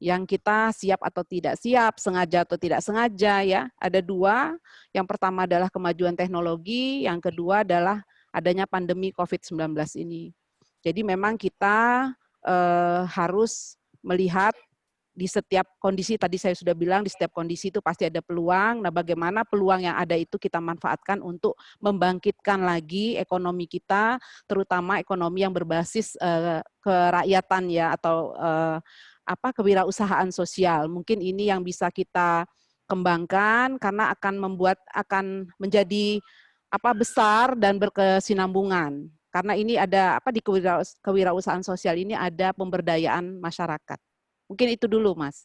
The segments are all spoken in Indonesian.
yang kita siap atau tidak siap, sengaja atau tidak sengaja ya. Ada dua, yang pertama adalah kemajuan teknologi, yang kedua adalah adanya pandemi COVID-19 ini. Jadi memang kita harus melihat di setiap kondisi, tadi saya sudah bilang di setiap kondisi itu pasti ada peluang. Nah, bagaimana peluang yang ada itu kita manfaatkan untuk membangkitkan lagi ekonomi kita, terutama ekonomi yang berbasis kerakyatan ya, atau kewirausahaan sosial. Mungkin ini yang bisa kita kembangkan karena akan menjadi besar dan berkesinambungan. Karena ini ada di kewirausahaan sosial ini ada pemberdayaan masyarakat. Mungkin itu dulu, Mas,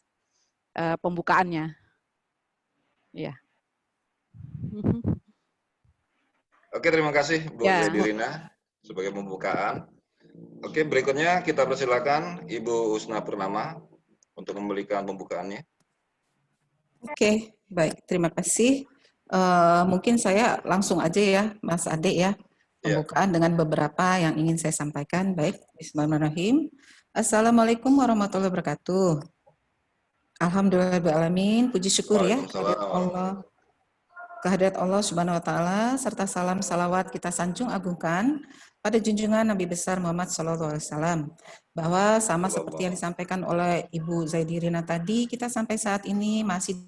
pembukaannya. Ya. Oke, terima kasih Bu Ya. Zaidirina sebagai pembukaan. Oke, berikutnya kita persilakan Ibu Usna Purnama untuk memberikan pembukaannya. Oke, baik. Terima kasih. Mungkin saya langsung aja ya, Mas Ade ya, pembukaan dengan beberapa yang ingin saya sampaikan. Baik, bismillahirrahmanirrahim. Assalamualaikum warahmatullahi wabarakatuh. Alhamdulillahirrahmanirrahim. Puji syukur ya kehadirat Allah Subhanahu wa taala serta salam salawat kita sanjung agungkan pada junjungan Nabi besar Muhammad SAW, bahwa sama seperti yang disampaikan oleh Ibu Zaidirina tadi, kita sampai saat ini masih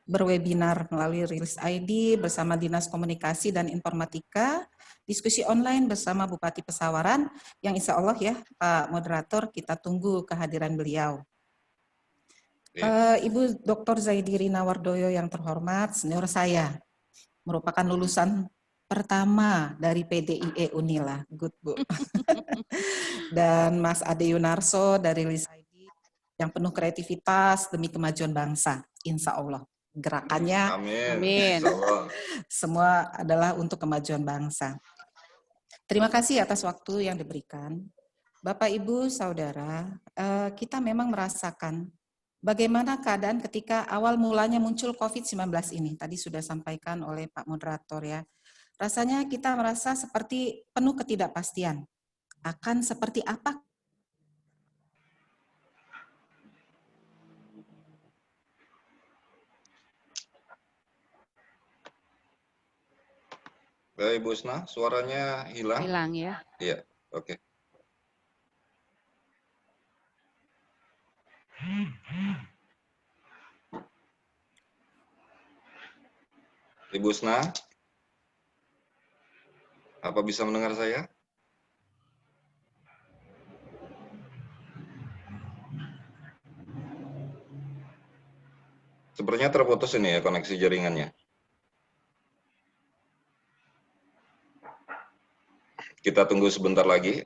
berwebinar melalui Rilis ID bersama Dinas Komunikasi dan Informatika, diskusi online bersama Bupati Pesawaran, yang insya Allah ya Pak Moderator, kita tunggu kehadiran beliau. Ibu Dr. Zaidirina Wardoyo yang terhormat, senior saya, merupakan lulusan pertama dari PDIE Unila, good Bu. Dan Mas Ade Yunarso dari Rilis ID yang penuh kreativitas demi kemajuan bangsa, insya Allah. Gerakannya, amin. Semua adalah untuk kemajuan bangsa. Terima kasih atas waktu yang diberikan. Bapak, Ibu, Saudara, kita memang merasakan bagaimana keadaan ketika awal mulanya muncul COVID-19 ini. Tadi sudah sampaikan oleh Pak Moderator ya. Rasanya kita merasa seperti penuh ketidakpastian. Akan seperti apa Ibu Usna, suaranya hilang. Hilang ya. Iya, oke. Ibu Usna, apa bisa mendengar saya? Sepertinya terputus ini ya koneksi jaringannya. Kita tunggu sebentar lagi.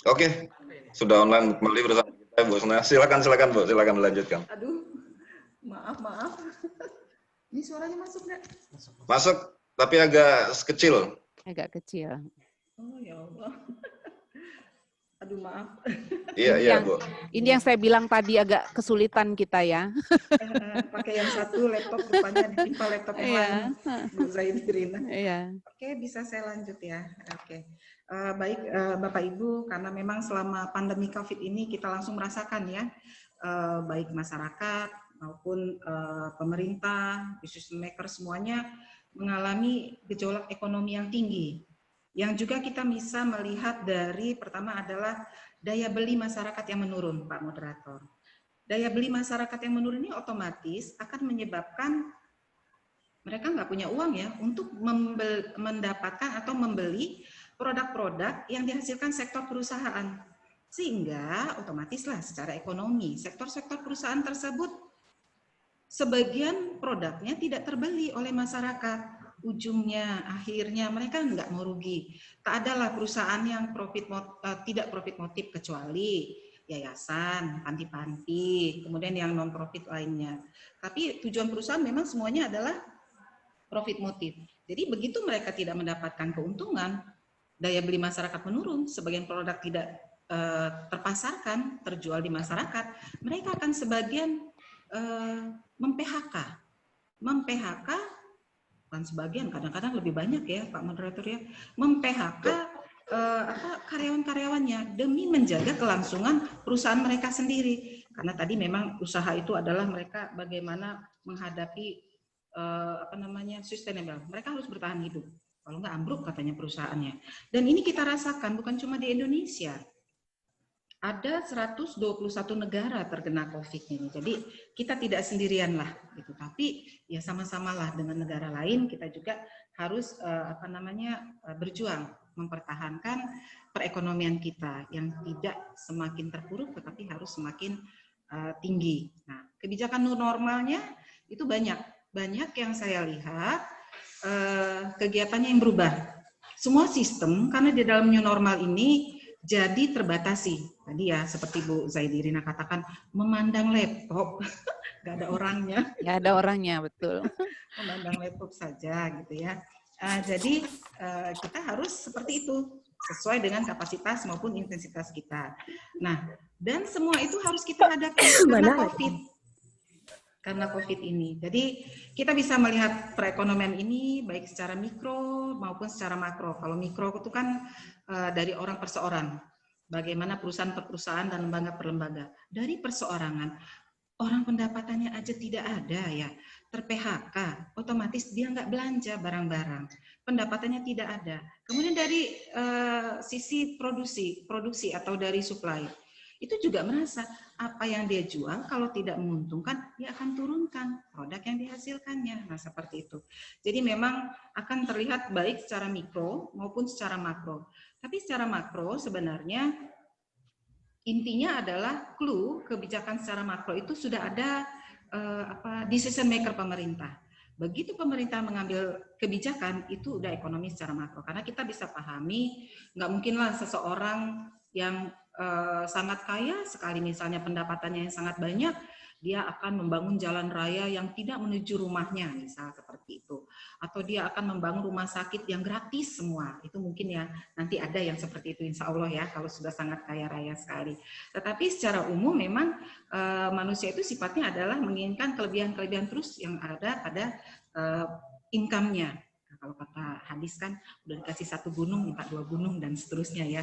Oke, sudah online kembali bersama kita, Bu Usna. Silakan Bu, silakan dilanjutkan. Aduh, maaf. Ini suaranya masuk nggak? Masuk, tapi agak kecil. Agak kecil. Oh ya Allah. Aduh, maaf. Iya, Bu. Ini yang saya bilang tadi agak kesulitan kita ya. Pakai yang satu laptop rupanya ditimpa laptop yang lain. Bu Zaidirina. Iya. Oke, bisa saya lanjut ya. Oke. Baik Bapak Ibu, karena memang selama pandemi COVID ini kita langsung merasakan ya, baik masyarakat maupun pemerintah, business maker semuanya mengalami gejolak ekonomi yang tinggi. Yang juga kita bisa melihat dari pertama adalah daya beli masyarakat yang menurun, Pak Moderator. Daya beli masyarakat yang menurun ini otomatis akan menyebabkan mereka nggak punya uang ya untuk mendapatkan atau membeli produk-produk yang dihasilkan sektor perusahaan. Sehingga otomatislah secara ekonomi, sektor-sektor perusahaan tersebut sebagian produknya tidak terbeli oleh masyarakat. Ujungnya, akhirnya mereka nggak mau rugi. Tak adalah perusahaan yang tidak profit motif kecuali yayasan, panti-panti, kemudian yang non-profit lainnya. Tapi tujuan perusahaan memang semuanya adalah profit motif. Jadi begitu mereka tidak mendapatkan keuntungan, daya beli masyarakat menurun, sebagian produk tidak terpasarkan, terjual di masyarakat, mereka akan sebagian mem-PHK. Mem-PHK, bukan sebagian, kadang-kadang lebih banyak ya Pak Moderator ya, mem-PHK karyawan-karyawannya demi menjaga kelangsungan perusahaan mereka sendiri. Karena tadi memang usaha itu adalah mereka bagaimana menghadapi sustainable. Mereka harus bertahan hidup. Kalau nggak ambruk katanya perusahaannya. Dan ini kita rasakan bukan cuma di Indonesia. Ada 121 negara terkena COVID ini. Jadi kita tidak sendirian lah gitu. Tapi ya sama-samalah dengan negara lain, kita juga harus berjuang mempertahankan perekonomian kita yang tidak semakin terpuruk tetapi harus semakin tinggi. Nah, kebijakan new normalnya itu banyak yang saya lihat kegiatannya yang berubah. Semua sistem karena di dalam new normal ini jadi terbatasi. Tadi ya seperti Bu Zaidirina katakan memandang laptop, nggak ada orangnya. Nggak ada orangnya, betul. Memandang laptop saja gitu ya. Jadi kita harus seperti itu sesuai dengan kapasitas maupun intensitas kita. Nah, dan semua itu harus kita hadapi karena COVID ini. Jadi kita bisa melihat perekonomian ini baik secara mikro maupun secara makro. Kalau mikro itu kan dari orang perseorangan, bagaimana perusahaan per perusahaan dan lembaga per lembaga. Dari perseorangan, orang pendapatannya aja tidak ada ya, ter-PHK, otomatis dia nggak belanja barang-barang, pendapatannya tidak ada. Kemudian dari sisi produksi atau dari supply, itu juga merasa apa yang dia jual kalau tidak menguntungkan, dia akan turunkan produk yang dihasilkannya. Nah, seperti itu. Jadi memang akan terlihat baik secara mikro maupun secara makro. Tapi secara makro sebenarnya intinya adalah clue kebijakan secara makro itu sudah ada decision maker pemerintah. Begitu pemerintah mengambil kebijakan, itu udah ekonomi secara makro. Karena kita bisa pahami, nggak mungkinlah seseorang yang sangat kaya sekali, misalnya pendapatannya yang sangat banyak, dia akan membangun jalan raya yang tidak menuju rumahnya, misal seperti itu. Atau dia akan membangun rumah sakit yang gratis semua. Itu mungkin ya, nanti ada yang seperti itu insya Allah ya, kalau sudah sangat kaya raya sekali. Tetapi secara umum memang manusia itu sifatnya adalah menginginkan kelebihan-kelebihan terus yang ada pada income-nya. Nah, kalau kata hadis kan, udah dikasih 1 gunung, minta 2 gunung, dan seterusnya ya.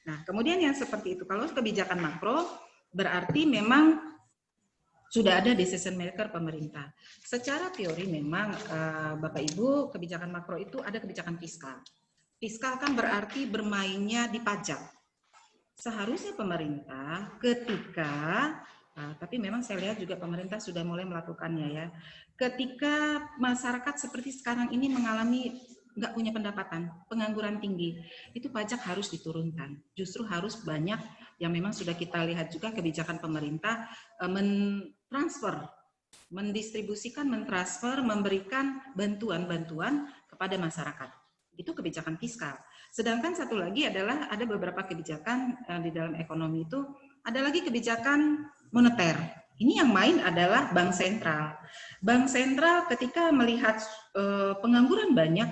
Nah, kemudian yang seperti itu, kalau kebijakan makro, berarti memang sudah ada decision maker pemerintah. Secara teori memang Bapak Ibu, kebijakan makro itu ada kebijakan fiskal. Fiskal kan berarti bermainnya di pajak. Seharusnya pemerintah ketika, tapi memang saya lihat juga pemerintah sudah mulai melakukannya ya, ketika masyarakat seperti sekarang ini mengalami nggak punya pendapatan, pengangguran tinggi, itu pajak harus diturunkan. Justru harus banyak yang memang sudah kita lihat juga kebijakan pemerintah mentransfer, mendistribusikan, mentransfer, memberikan bantuan-bantuan kepada masyarakat. Itu kebijakan fiskal. Sedangkan satu lagi adalah ada beberapa kebijakan di dalam ekonomi itu, ada lagi kebijakan moneter. Ini yang main adalah bank sentral. Bank sentral ketika melihat pengangguran banyak,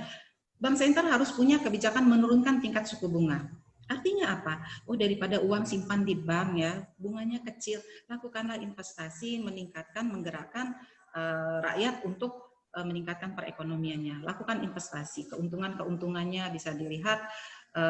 bank sentral harus punya kebijakan menurunkan tingkat suku bunga. Artinya apa? Oh, daripada uang simpan di bank ya, bunganya kecil, lakukanlah investasi, meningkatkan, menggerakkan rakyat untuk meningkatkan perekonomiannya. Lakukan investasi, keuntungannya bisa dilihat.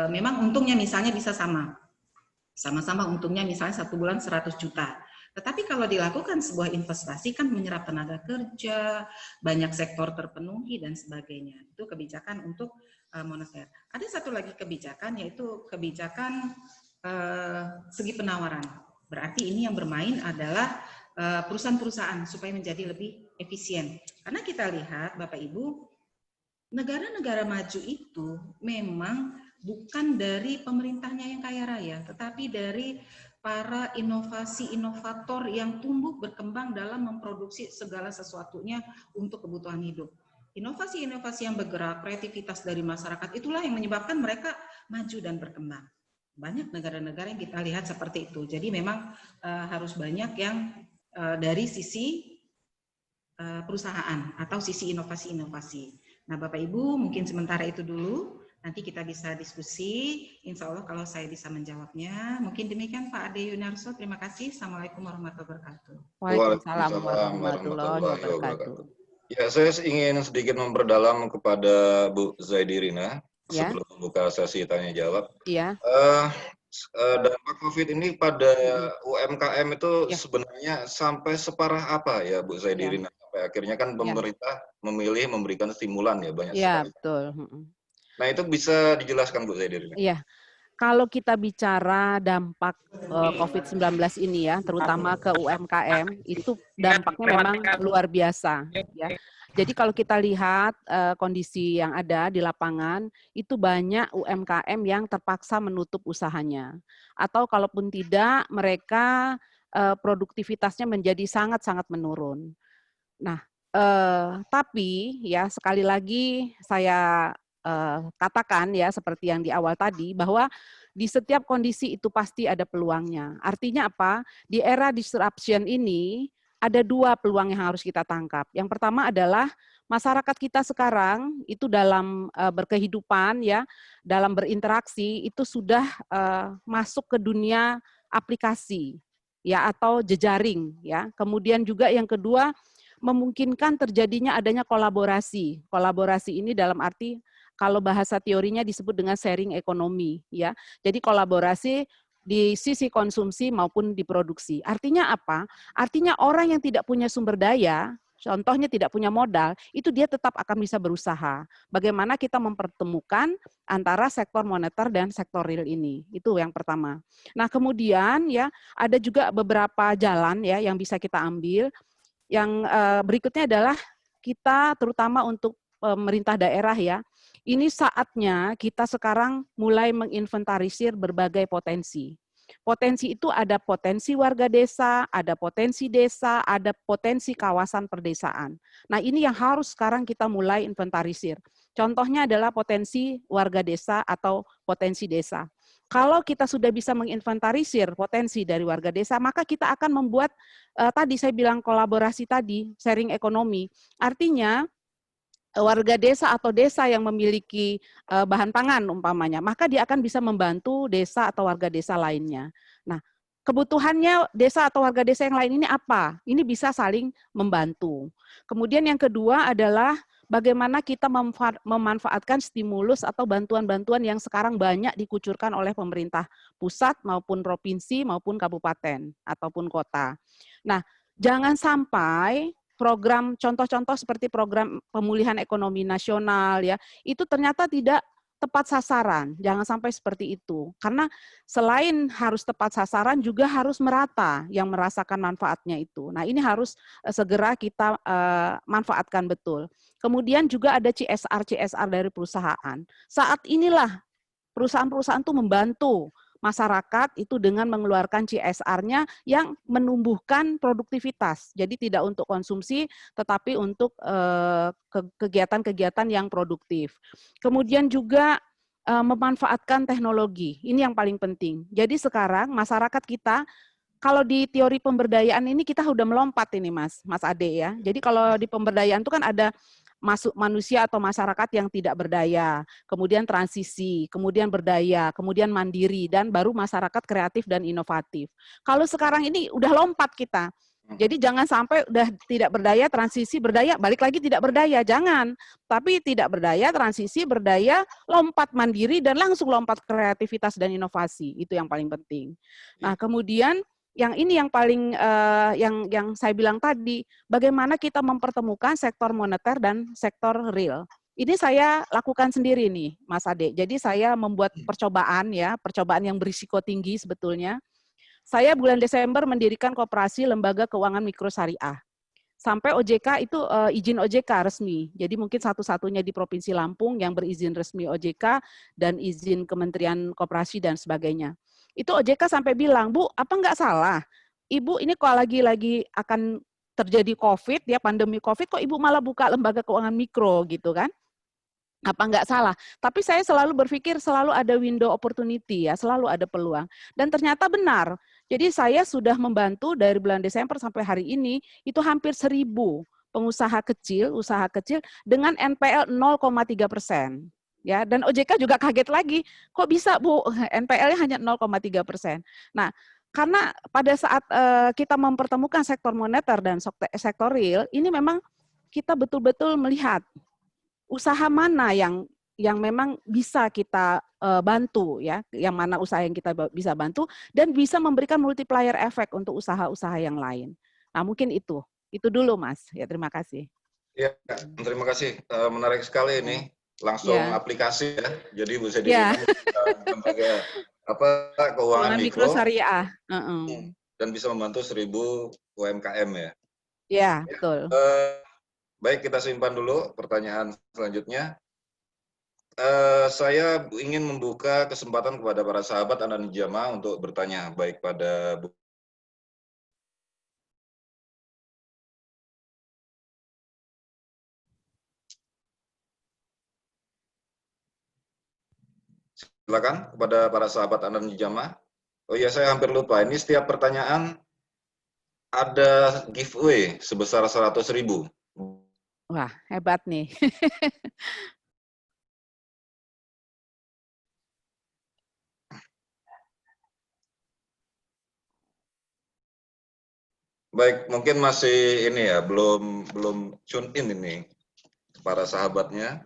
Memang untungnya misalnya bisa sama-sama untungnya misalnya 1 bulan 100 juta. Tetapi kalau dilakukan sebuah investasi kan menyerap tenaga kerja, banyak sektor terpenuhi dan sebagainya. Itu kebijakan untuk moneter. Ada satu lagi kebijakan yaitu kebijakan segi penawaran. Berarti ini yang bermain adalah perusahaan-perusahaan supaya menjadi lebih efisien. Karena kita lihat Bapak Ibu, negara-negara maju itu memang bukan dari pemerintahnya yang kaya raya, tetapi dari para inovator yang tumbuh berkembang dalam memproduksi segala sesuatunya untuk kebutuhan hidup. Inovasi-inovasi yang bergerak, kreativitas dari masyarakat, itulah yang menyebabkan mereka maju dan berkembang. Banyak negara-negara yang kita lihat seperti itu. Jadi memang harus banyak yang dari sisi perusahaan atau sisi inovasi-inovasi. Nah, Bapak Ibu, mungkin sementara itu dulu. Nanti kita bisa diskusi, insya Allah kalau saya bisa menjawabnya. Mungkin demikian Pak Ade Yunarso, terima kasih. Assalamualaikum warahmatullahi wabarakatuh. Waalaikumsalam warahmatullahi wabarakatuh. Ya, saya ingin sedikit memperdalam kepada Bu Zaidirina Ya. sebelum membuka sesi tanya jawab. Iya. Dampak COVID ini pada UMKM itu Ya. sebenarnya sampai separah apa ya Bu Zaidirina? Sampai akhirnya kan pemerintah memilih memberikan stimulan ya banyak Ya, sekali. betul. Nah itu bisa dijelaskan Bu Zaidirina? Iya. Kalau kita bicara dampak COVID-19 ini ya, terutama ke UMKM, itu dampaknya memang luar biasa. Ya. Jadi kalau kita lihat kondisi yang ada di lapangan, itu banyak UMKM yang terpaksa menutup usahanya. Atau kalaupun tidak, mereka produktivitasnya menjadi sangat-sangat menurun. Nah, tapi ya sekali lagi saya katakan ya seperti yang di awal tadi bahwa di setiap kondisi itu pasti ada peluangnya. Artinya apa? Di era disruption ini ada dua peluang yang harus kita tangkap. Yang pertama adalah masyarakat kita sekarang itu dalam berkehidupan ya, dalam berinteraksi itu sudah masuk ke dunia aplikasi ya atau jejaring ya. Kemudian juga yang kedua memungkinkan terjadinya adanya kolaborasi. Kolaborasi ini dalam arti kalau bahasa teorinya disebut dengan sharing ekonomi ya. Jadi kolaborasi di sisi konsumsi maupun di produksi. Artinya apa? Artinya orang yang tidak punya sumber daya, contohnya tidak punya modal, itu dia tetap akan bisa berusaha. Bagaimana kita mempertemukan antara sektor moneter dan sektor real ini. Itu yang pertama. Nah, kemudian ya ada juga beberapa jalan ya yang bisa kita ambil. Yang berikutnya adalah kita terutama untuk pemerintah daerah ya, ini saatnya kita sekarang mulai menginventarisir berbagai potensi. Potensi itu ada potensi warga desa, ada potensi kawasan perdesaan. Nah ini yang harus sekarang kita mulai inventarisir. Contohnya adalah potensi warga desa atau potensi desa. Kalau kita sudah bisa menginventarisir potensi dari warga desa, maka kita akan membuat, tadi saya bilang kolaborasi tadi, sharing ekonomi. Artinya, warga desa atau desa yang memiliki bahan pangan umpamanya, maka dia akan bisa membantu desa atau warga desa lainnya. Nah, kebutuhannya desa atau warga desa yang lain ini apa? Ini bisa saling membantu. Kemudian yang kedua adalah bagaimana kita memanfaatkan stimulus atau bantuan-bantuan yang sekarang banyak dikucurkan oleh pemerintah pusat maupun provinsi maupun kabupaten ataupun kota. Nah, jangan sampai program contoh-contoh seperti program pemulihan ekonomi nasional ya, itu ternyata tidak tepat sasaran. Jangan sampai seperti itu. Karena selain harus tepat sasaran juga harus merata yang merasakan manfaatnya itu. Nah, ini harus segera kita manfaatkan betul. Kemudian juga ada CSR dari perusahaan. Saat inilah perusahaan-perusahaan itu membantu masyarakat itu dengan mengeluarkan CSR-nya yang menumbuhkan produktivitas. Jadi tidak untuk konsumsi, tetapi untuk kegiatan-kegiatan yang produktif. Kemudian juga memanfaatkan teknologi. Ini yang paling penting. Jadi sekarang masyarakat kita, kalau di teori pemberdayaan ini kita sudah melompat ini Mas Ade ya. Jadi kalau di pemberdayaan itu kan ada masuk manusia atau masyarakat yang tidak berdaya, kemudian transisi, kemudian berdaya, kemudian mandiri, dan baru masyarakat kreatif dan inovatif. Kalau sekarang ini udah lompat kita, jadi jangan sampai udah tidak berdaya, transisi, berdaya, balik lagi tidak berdaya, jangan. Tapi tidak berdaya, transisi, berdaya, lompat mandiri, dan langsung lompat kreativitas dan inovasi, itu yang paling penting. Nah kemudian, yang ini yang paling yang saya bilang tadi, bagaimana kita mempertemukan sektor moneter dan sektor real. Ini saya lakukan sendiri nih, Mas Ade. Jadi saya membuat percobaan ya, percobaan yang berisiko tinggi sebetulnya. Saya bulan Desember mendirikan koperasi lembaga keuangan mikro syariah. Sampai OJK itu izin OJK resmi. Jadi mungkin satu-satunya di Provinsi Lampung yang berizin resmi OJK dan izin Kementerian Koperasi dan sebagainya. Itu OJK sampai bilang, Bu, apa nggak salah? Ibu ini kok lagi akan terjadi COVID, ya pandemi COVID, kok Ibu malah buka lembaga keuangan mikro gitu kan? Apa nggak salah? Tapi saya selalu berpikir selalu ada window opportunity ya, selalu ada peluang. Dan ternyata benar. Jadi saya sudah membantu dari bulan Desember sampai hari ini, itu hampir 1.000 pengusaha kecil, usaha kecil dengan NPL 0,3%. Ya, dan OJK juga kaget lagi, kok bisa Bu, NPL-nya hanya 0,3%. Nah, karena pada saat kita mempertemukan sektor moneter dan sektor real, ini memang kita betul-betul melihat usaha mana yang yang memang bisa kita bantu ya, yang mana usaha yang kita bisa bantu dan bisa memberikan multiplier efek untuk usaha-usaha yang lain. Nah, mungkin itu dulu Mas. Ya, terima kasih. Ya, terima kasih. Menarik sekali ini. Langsung Ya. aplikasi ya. Jadi Bu Ya. Sedina lembaga keuangan mikro syariah. dan bisa membantu 1.000 UMKM ya. Ya, betul. Baik, kita simpan dulu pertanyaan selanjutnya. Saya ingin membuka kesempatan kepada para sahabat Anak Nijama untuk bertanya, baik pada Bu. Silakan kepada para sahabat Anak Nijama. Oh iya, saya hampir lupa. Ini setiap pertanyaan ada giveaway sebesar 100.000. Wah, hebat nih. Baik, mungkin masih ini ya, belum tune in ini para sahabatnya.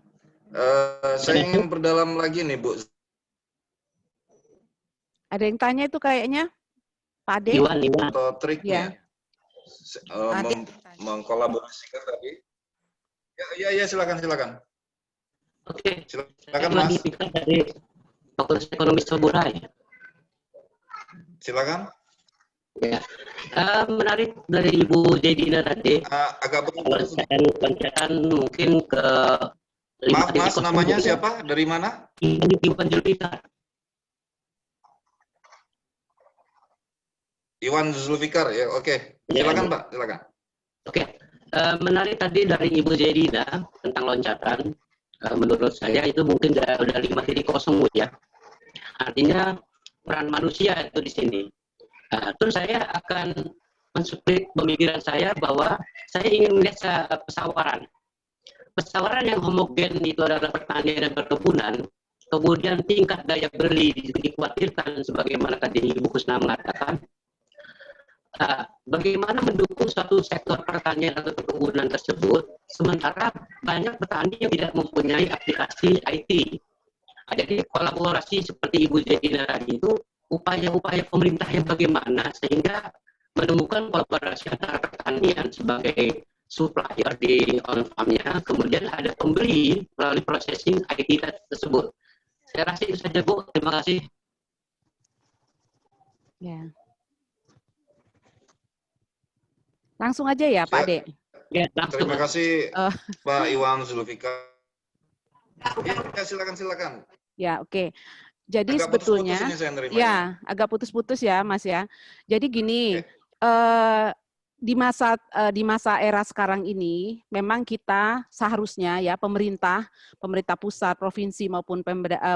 Saya ingin berdalam lagi nih, Bu. Ada yang tanya itu kayaknya, Pak Ade? Iwan. Atau triknya, mengkolaborasikan tadi. Ya, silakan. Oke. Silakan Mas. Dari Fakultas Ekonomi Saburai. Silakan. Ya. Menarik dari Ibu Jedina tadi. Agak putus. Saya mungkin ke. Maaf Mas, namanya siapa? Dari mana? Iwan Zulfikar. Iwan Zulfikar ya, oke. Silakan Pak, silakan. Oke. Menarik tadi dari Ibu Jedina tentang loncatan. Menurut saya itu mungkin udah 5.0 ya. Artinya peran manusia itu di sini. Terus saya akan mensplit pemikiran saya bahwa saya ingin melihat pesawaran. Pesawaran yang homogen itu adalah pertanian dan perkebunan. Kemudian tingkat daya beli dikhawatirkan sebagaimana tadi Ibu Kusna mengatakan. Bagaimana mendukung suatu sektor pertanian atau perkebunan tersebut, sementara banyak petani yang tidak mempunyai aplikasi IT. Jadi kolaborasi seperti Ibu Jedina tadi itu upaya-upaya pemerintah yang bagaimana sehingga menemukan kolaborasi antara pertanian sebagai supplier di on-farm-nya, kemudian ada pembeli melalui processing IT tersebut. Saya rasa itu saja Bu, terima kasih. Ya. Langsung aja ya Pak Ade. Ya, langsung. Terima kasih Pak Iwan Zulfikar. Ya, silakan. Ya, oke. Jadi agak sebetulnya putus-putus ini saya nerima ya, agak putus-putus ya Mas ya. Jadi gini, di masa era sekarang ini memang kita seharusnya ya pemerintah pusat, provinsi maupun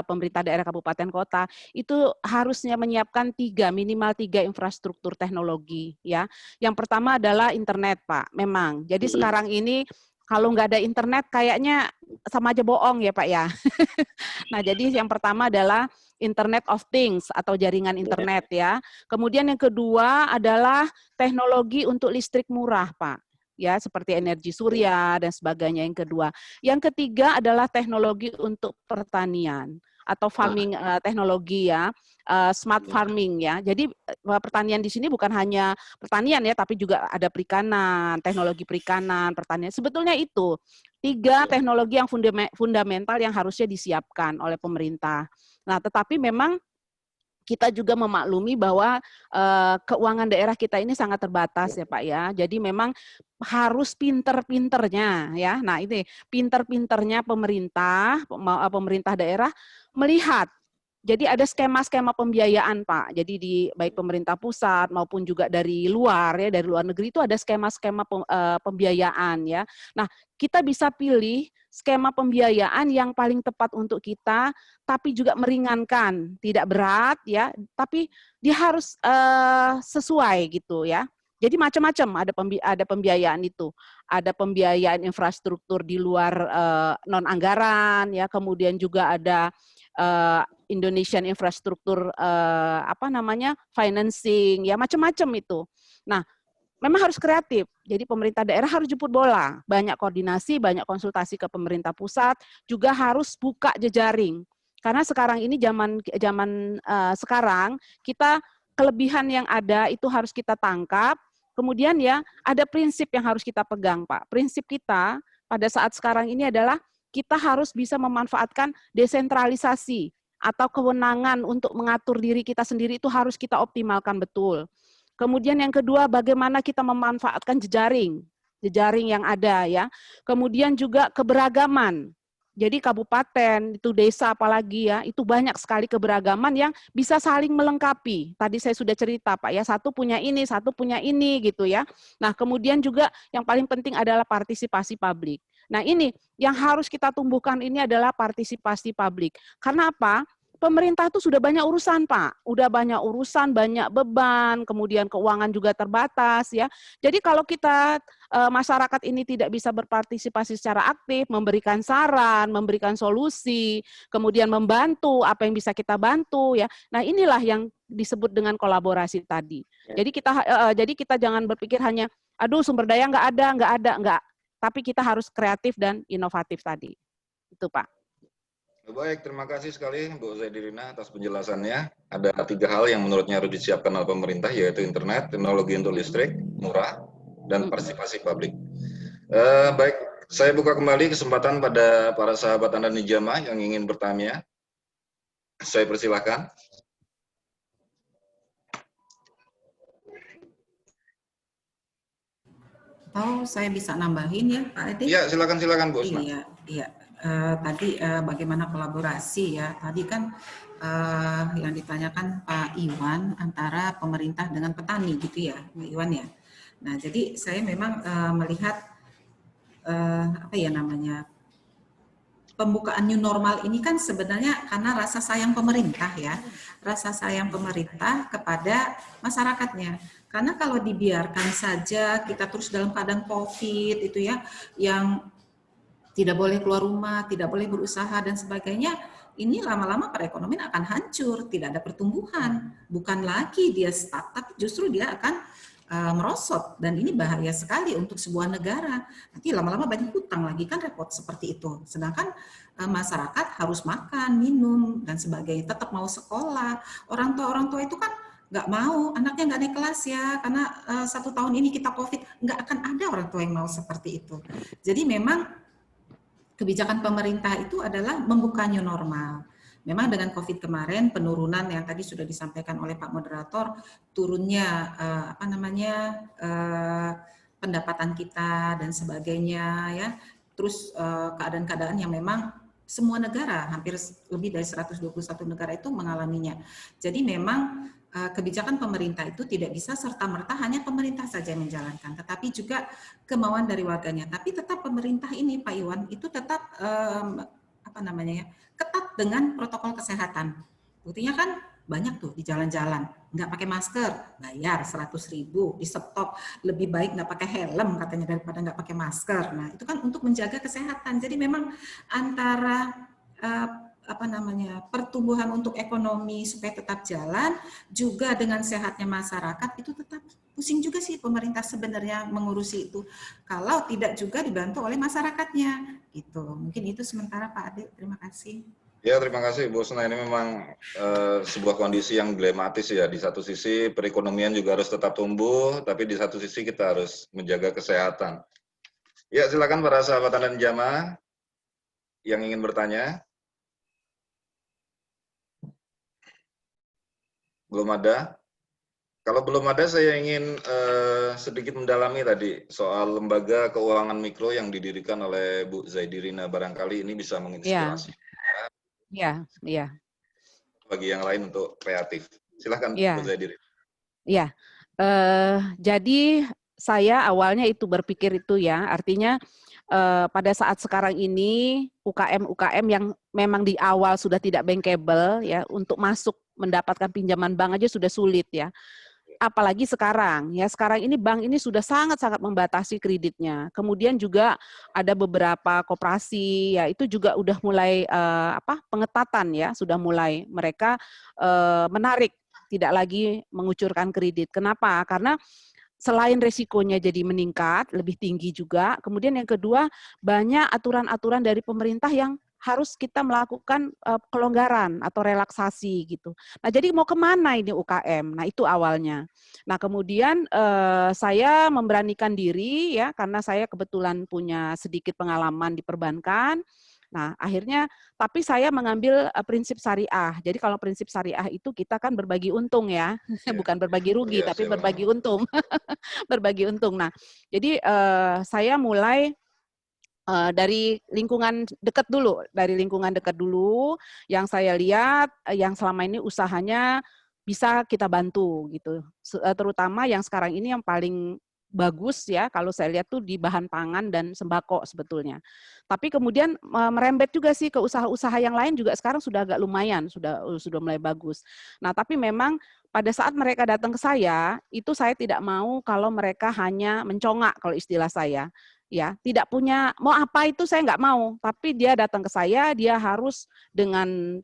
pemerintah daerah kabupaten kota itu harusnya menyiapkan minimal tiga infrastruktur teknologi ya. Yang pertama adalah internet Pak, memang. Jadi sekarang ini kalau nggak ada internet kayaknya sama aja bohong ya Pak ya. Nah jadi yang pertama adalah Internet of Things atau jaringan internet ya. Kemudian yang kedua adalah teknologi untuk listrik murah, Pak. Ya, seperti energi surya dan sebagainya yang kedua. Yang ketiga adalah teknologi untuk pertanian atau farming teknologi ya, smart farming ya. Jadi pertanian di sini bukan hanya pertanian ya, tapi juga ada perikanan, teknologi perikanan, pertanian. Sebetulnya itu 3 teknologi yang fundamental yang harusnya disiapkan oleh pemerintah. Nah, tetapi memang kita juga memaklumi bahwa keuangan daerah kita ini sangat terbatas ya Pak ya. Jadi memang harus pinter-pinternya ya. Nah ini pinter-pinternya pemerintah daerah melihat. Jadi ada skema-skema pembiayaan Pak. Jadi di baik pemerintah pusat maupun juga dari luar ya, dari luar negeri itu ada skema-skema pembiayaan ya. Nah, kita bisa pilih skema pembiayaan yang paling tepat untuk kita, tapi juga meringankan, tidak berat ya, tapi dia harus sesuai gitu ya. Jadi macam-macam ada pembiayaan itu, ada pembiayaan infrastruktur di luar non anggaran ya, kemudian juga ada Indonesian infrastruktur financing ya macam-macam itu. Nah, memang harus kreatif. Jadi pemerintah daerah harus jemput bola, banyak koordinasi, banyak konsultasi ke pemerintah pusat, juga harus buka jejaring. Karena sekarang ini zaman sekarang kita kelebihan yang ada itu harus kita tangkap. Kemudian ya ada prinsip yang harus kita pegang, Pak. Prinsip kita pada saat sekarang ini adalah kita harus bisa memanfaatkan desentralisasi atau kewenangan untuk mengatur diri kita sendiri itu harus kita optimalkan betul. Kemudian yang kedua, bagaimana kita memanfaatkan jejaring yang ada ya. Kemudian juga keberagaman. Jadi kabupaten, itu desa apalagi ya, itu banyak sekali keberagaman yang bisa saling melengkapi. Tadi saya sudah cerita Pak ya, satu punya ini gitu ya. Nah kemudian juga yang paling penting adalah partisipasi publik. Nah ini yang harus kita tumbuhkan ini adalah partisipasi publik. Karena apa? Pemerintah itu sudah banyak urusan, Pak. Udah banyak urusan, banyak beban, kemudian keuangan juga terbatas ya. Jadi kalau kita masyarakat ini tidak bisa berpartisipasi secara aktif, memberikan saran, memberikan solusi, kemudian membantu apa yang bisa kita bantu ya. Nah, inilah yang disebut dengan kolaborasi tadi. Jadi kita jangan berpikir hanya aduh sumber daya nggak ada. Tapi kita harus kreatif dan inovatif tadi. Itu, Pak. Baik, terima kasih sekali Bu Zaidirina atas penjelasannya. Ada 3 hal yang menurutnya harus disiapkan oleh pemerintah, yaitu internet, teknologi untuk listrik, murah, dan partisipasi publik. Baik, saya buka kembali kesempatan pada para sahabat Anda Nijama yang ingin bertanya. Saya persilahkan. Atau saya bisa nambahin ya Pak Edi? Iya, silakan Bu Usna. Iya. Tadi bagaimana kolaborasi ya, tadi kan yang ditanyakan Pak Iwan antara pemerintah dengan petani gitu ya, Pak Iwan ya. Nah jadi saya memang melihat pembukaan new normal ini kan sebenarnya karena rasa sayang pemerintah ya, rasa sayang pemerintah kepada masyarakatnya. Karena kalau dibiarkan saja kita terus dalam keadaan COVID itu ya, yang tidak boleh keluar rumah, tidak boleh berusaha dan sebagainya, ini lama-lama perekonomian akan hancur, tidak ada pertumbuhan. Bukan lagi dia stuck, tapi justru dia akan merosot. Dan ini bahaya sekali untuk sebuah negara. Nanti lama-lama banyak hutang lagi, kan repot seperti itu. Sedangkan masyarakat harus makan, minum, dan sebagainya. Tetap mau sekolah. Orang tua itu kan nggak mau, anaknya nggak naik kelas ya, karena 1 tahun ini kita COVID. Nggak akan ada orang tua yang mau seperti itu. Jadi memang kebijakan pemerintah itu adalah membuka new normal. Memang dengan COVID kemarin penurunan yang tadi sudah disampaikan oleh Pak Moderator, turunnya pendapatan kita dan sebagainya ya. Terus keadaan-keadaan yang memang semua negara, hampir lebih dari 121 negara itu mengalaminya. Jadi memang kebijakan pemerintah itu tidak bisa serta-merta hanya pemerintah saja yang menjalankan, tetapi juga kemauan dari warganya. Tapi tetap pemerintah ini, Pak Iwan, itu tetap ketat dengan protokol kesehatan. Buktinya kan banyak tuh di jalan-jalan, nggak pakai masker, bayar 100.000, di stop, lebih baik nggak pakai helm katanya daripada nggak pakai masker. Nah itu kan untuk menjaga kesehatan. Jadi memang antara pertumbuhan untuk ekonomi supaya tetap jalan, juga dengan sehatnya masyarakat itu tetap pusing juga sih pemerintah sebenarnya mengurusi itu. Kalau tidak juga dibantu oleh masyarakatnya, gitu. Mungkin itu sementara Pak Ade. Terima kasih. Ya, terima kasih Bu Usna. Ini memang sebuah kondisi yang dilematis ya. Di satu sisi perekonomian juga harus tetap tumbuh, tapi di satu sisi kita harus menjaga kesehatan. Ya, silakan para sahabat Anda Nijama yang ingin bertanya. Belum ada? Kalau belum ada, saya ingin sedikit mendalami tadi soal lembaga keuangan mikro yang didirikan oleh Bu Zaidirina. Barangkali ini bisa menginspirasi. Iya. Bagi yang lain untuk kreatif. Silahkan Bu Zaidirina. Iya. Jadi saya awalnya itu berpikir itu ya, artinya pada saat sekarang ini UKM yang memang di awal sudah tidak bankable ya, untuk masuk mendapatkan pinjaman bank aja sudah sulit ya. Apalagi sekarang ini bank ini sudah sangat-sangat membatasi kreditnya. Kemudian juga ada beberapa koperasi ya, itu juga udah mulai pengetatan ya, sudah mulai mereka menarik, tidak lagi mengucurkan kredit. Kenapa? Karena selain resikonya jadi meningkat, lebih tinggi juga. Kemudian yang kedua, banyak aturan-aturan dari pemerintah yang harus kita melakukan kelonggaran atau relaksasi gitu. Nah, jadi mau kemana ini UKM? Nah, itu awalnya. Nah, kemudian saya memberanikan diri ya, karena saya kebetulan punya sedikit pengalaman di perbankan. Nah, akhirnya, tapi saya mengambil prinsip syariah. Jadi kalau prinsip syariah itu kita kan berbagi untung ya, bukan berbagi rugi, tapi berbagi untung. Berbagi untung. Nah, jadi saya mulai dari lingkungan dekat dulu, yang saya lihat yang selama ini usahanya bisa kita bantu gitu. Terutama yang sekarang ini yang paling bagus ya kalau saya lihat tuh di bahan pangan dan sembako sebetulnya. Tapi kemudian merembet juga sih ke usaha-usaha yang lain juga sekarang sudah agak lumayan, sudah mulai bagus. Nah, tapi memang pada saat mereka datang ke saya, itu saya tidak mau kalau mereka hanya mencongak kalau istilah saya. Ya, tidak punya mau apa itu saya nggak mau, tapi dia datang ke saya, dia harus dengan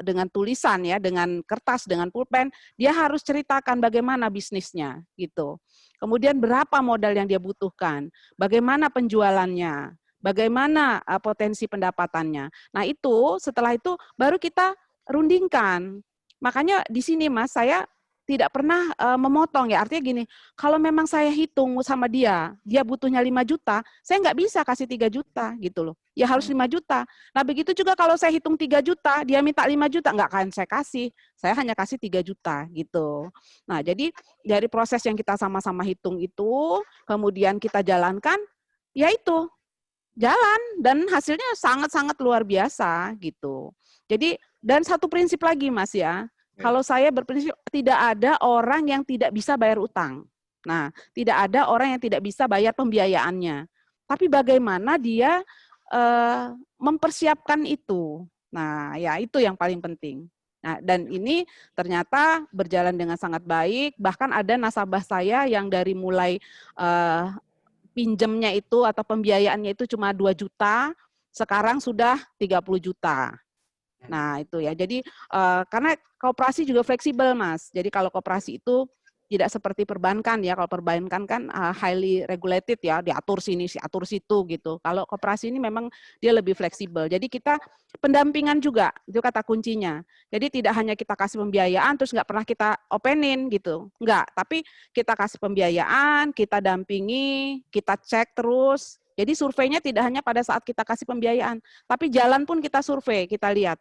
dengan tulisan ya, dengan kertas, dengan pulpen, dia harus ceritakan bagaimana bisnisnya gitu. Kemudian berapa modal yang dia butuhkan, bagaimana penjualannya, bagaimana potensi pendapatannya. Nah, itu setelah itu baru kita rundingkan. Makanya di sini Mas, saya tidak pernah memotong ya, artinya gini, kalau memang saya hitung sama dia butuhnya 5 juta, saya nggak bisa kasih 3 juta gitu loh, ya harus 5 juta. Nah begitu juga kalau saya hitung 3 juta, dia minta 5 juta, nggak akan saya hanya kasih 3 juta gitu. Nah jadi dari proses yang kita sama-sama hitung itu, kemudian kita jalankan, ya itu, jalan dan hasilnya sangat-sangat luar biasa gitu. Jadi, dan satu prinsip lagi Mas ya, kalau saya berprinsip tidak ada orang yang tidak bisa bayar utang. Nah, tidak ada orang yang tidak bisa bayar pembiayaannya. Tapi bagaimana dia mempersiapkan itu. Nah, ya itu yang paling penting. Nah, dan ini ternyata berjalan dengan sangat baik. Bahkan ada nasabah saya yang dari mulai pinjamnya itu atau pembiayaannya itu cuma 2 juta, sekarang sudah 30 juta. Nah, itu ya. Jadi karena koperasi juga fleksibel, Mas. Jadi kalau koperasi itu tidak seperti perbankan ya. Kalau perbankan kan highly regulated ya, diatur sini, diatur situ gitu. Kalau koperasi ini memang dia lebih fleksibel. Jadi kita pendampingan juga, itu kata kuncinya. Jadi tidak hanya kita kasih pembiayaan terus nggak pernah kita openin gitu. Enggak, tapi kita kasih pembiayaan, kita dampingi, kita cek terus. Jadi surveinya tidak hanya pada saat kita kasih pembiayaan, tapi jalan pun kita survei, kita lihat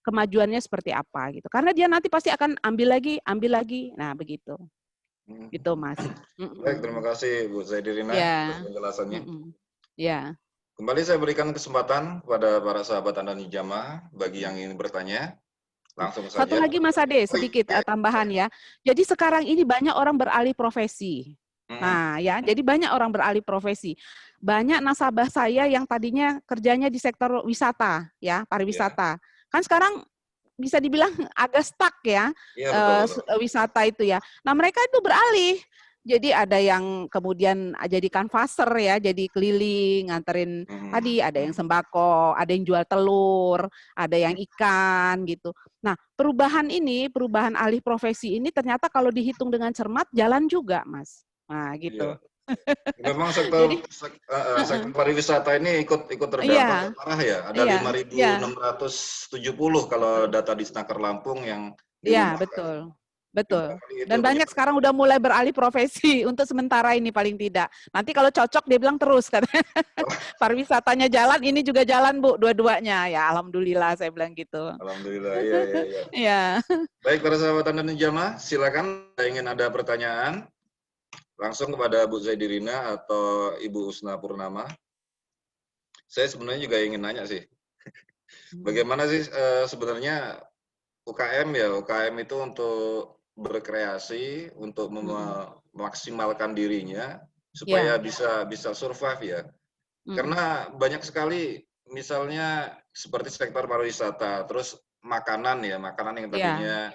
kemajuannya seperti apa gitu. Karena dia nanti pasti akan ambil lagi. Nah, begitu. Gitu, Mas. Baik, terima kasih Bu Zaidirina atas penjelasannya. Ya. Kembali saya berikan kesempatan kepada para sahabat Anda Nijama bagi yang ingin bertanya. Langsung saja. Satu lagi Mas Ade, sedikit tambahan ya. Jadi sekarang ini banyak orang beralih profesi. Nah, ya, jadi banyak orang beralih profesi. Banyak nasabah saya yang tadinya kerjanya di sektor wisata, ya, pariwisata. Kan sekarang bisa dibilang agak stuck ya, betul. Wisata itu ya. Nah mereka itu beralih. Jadi ada yang kemudian jadi kanvaser ya, jadi keliling, nganterin tadi, ada yang sembako, ada yang jual telur, ada yang ikan gitu. Nah perubahan alih profesi ini ternyata kalau dihitung dengan cermat jalan juga Mas. Nah gitu. Memang sektor pariwisata ini ikut terdampak parah ya. Ada 5.670 kalau data di Snaker Lampung yang Iya, betul. Dan banyak sekarang udah mulai beralih profesi untuk sementara ini paling tidak. Nanti kalau cocok dia bilang terus katanya. Pariwisatanya jalan, ini juga jalan Bu, dua-duanya. Ya alhamdulillah saya bilang gitu. Alhamdulillah, iya. Baik para sahabat Anda Nijama, silakan ingin ada pertanyaan. Langsung kepada Bu Zaidirina atau Ibu Usna Purnama. Saya sebenarnya juga ingin nanya sih, bagaimana sih sebenarnya UKM ya, UKM itu untuk berkreasi, untuk memaksimalkan dirinya supaya bisa survive ya. Karena banyak sekali misalnya seperti sektor pariwisata, terus makanan yang tadinya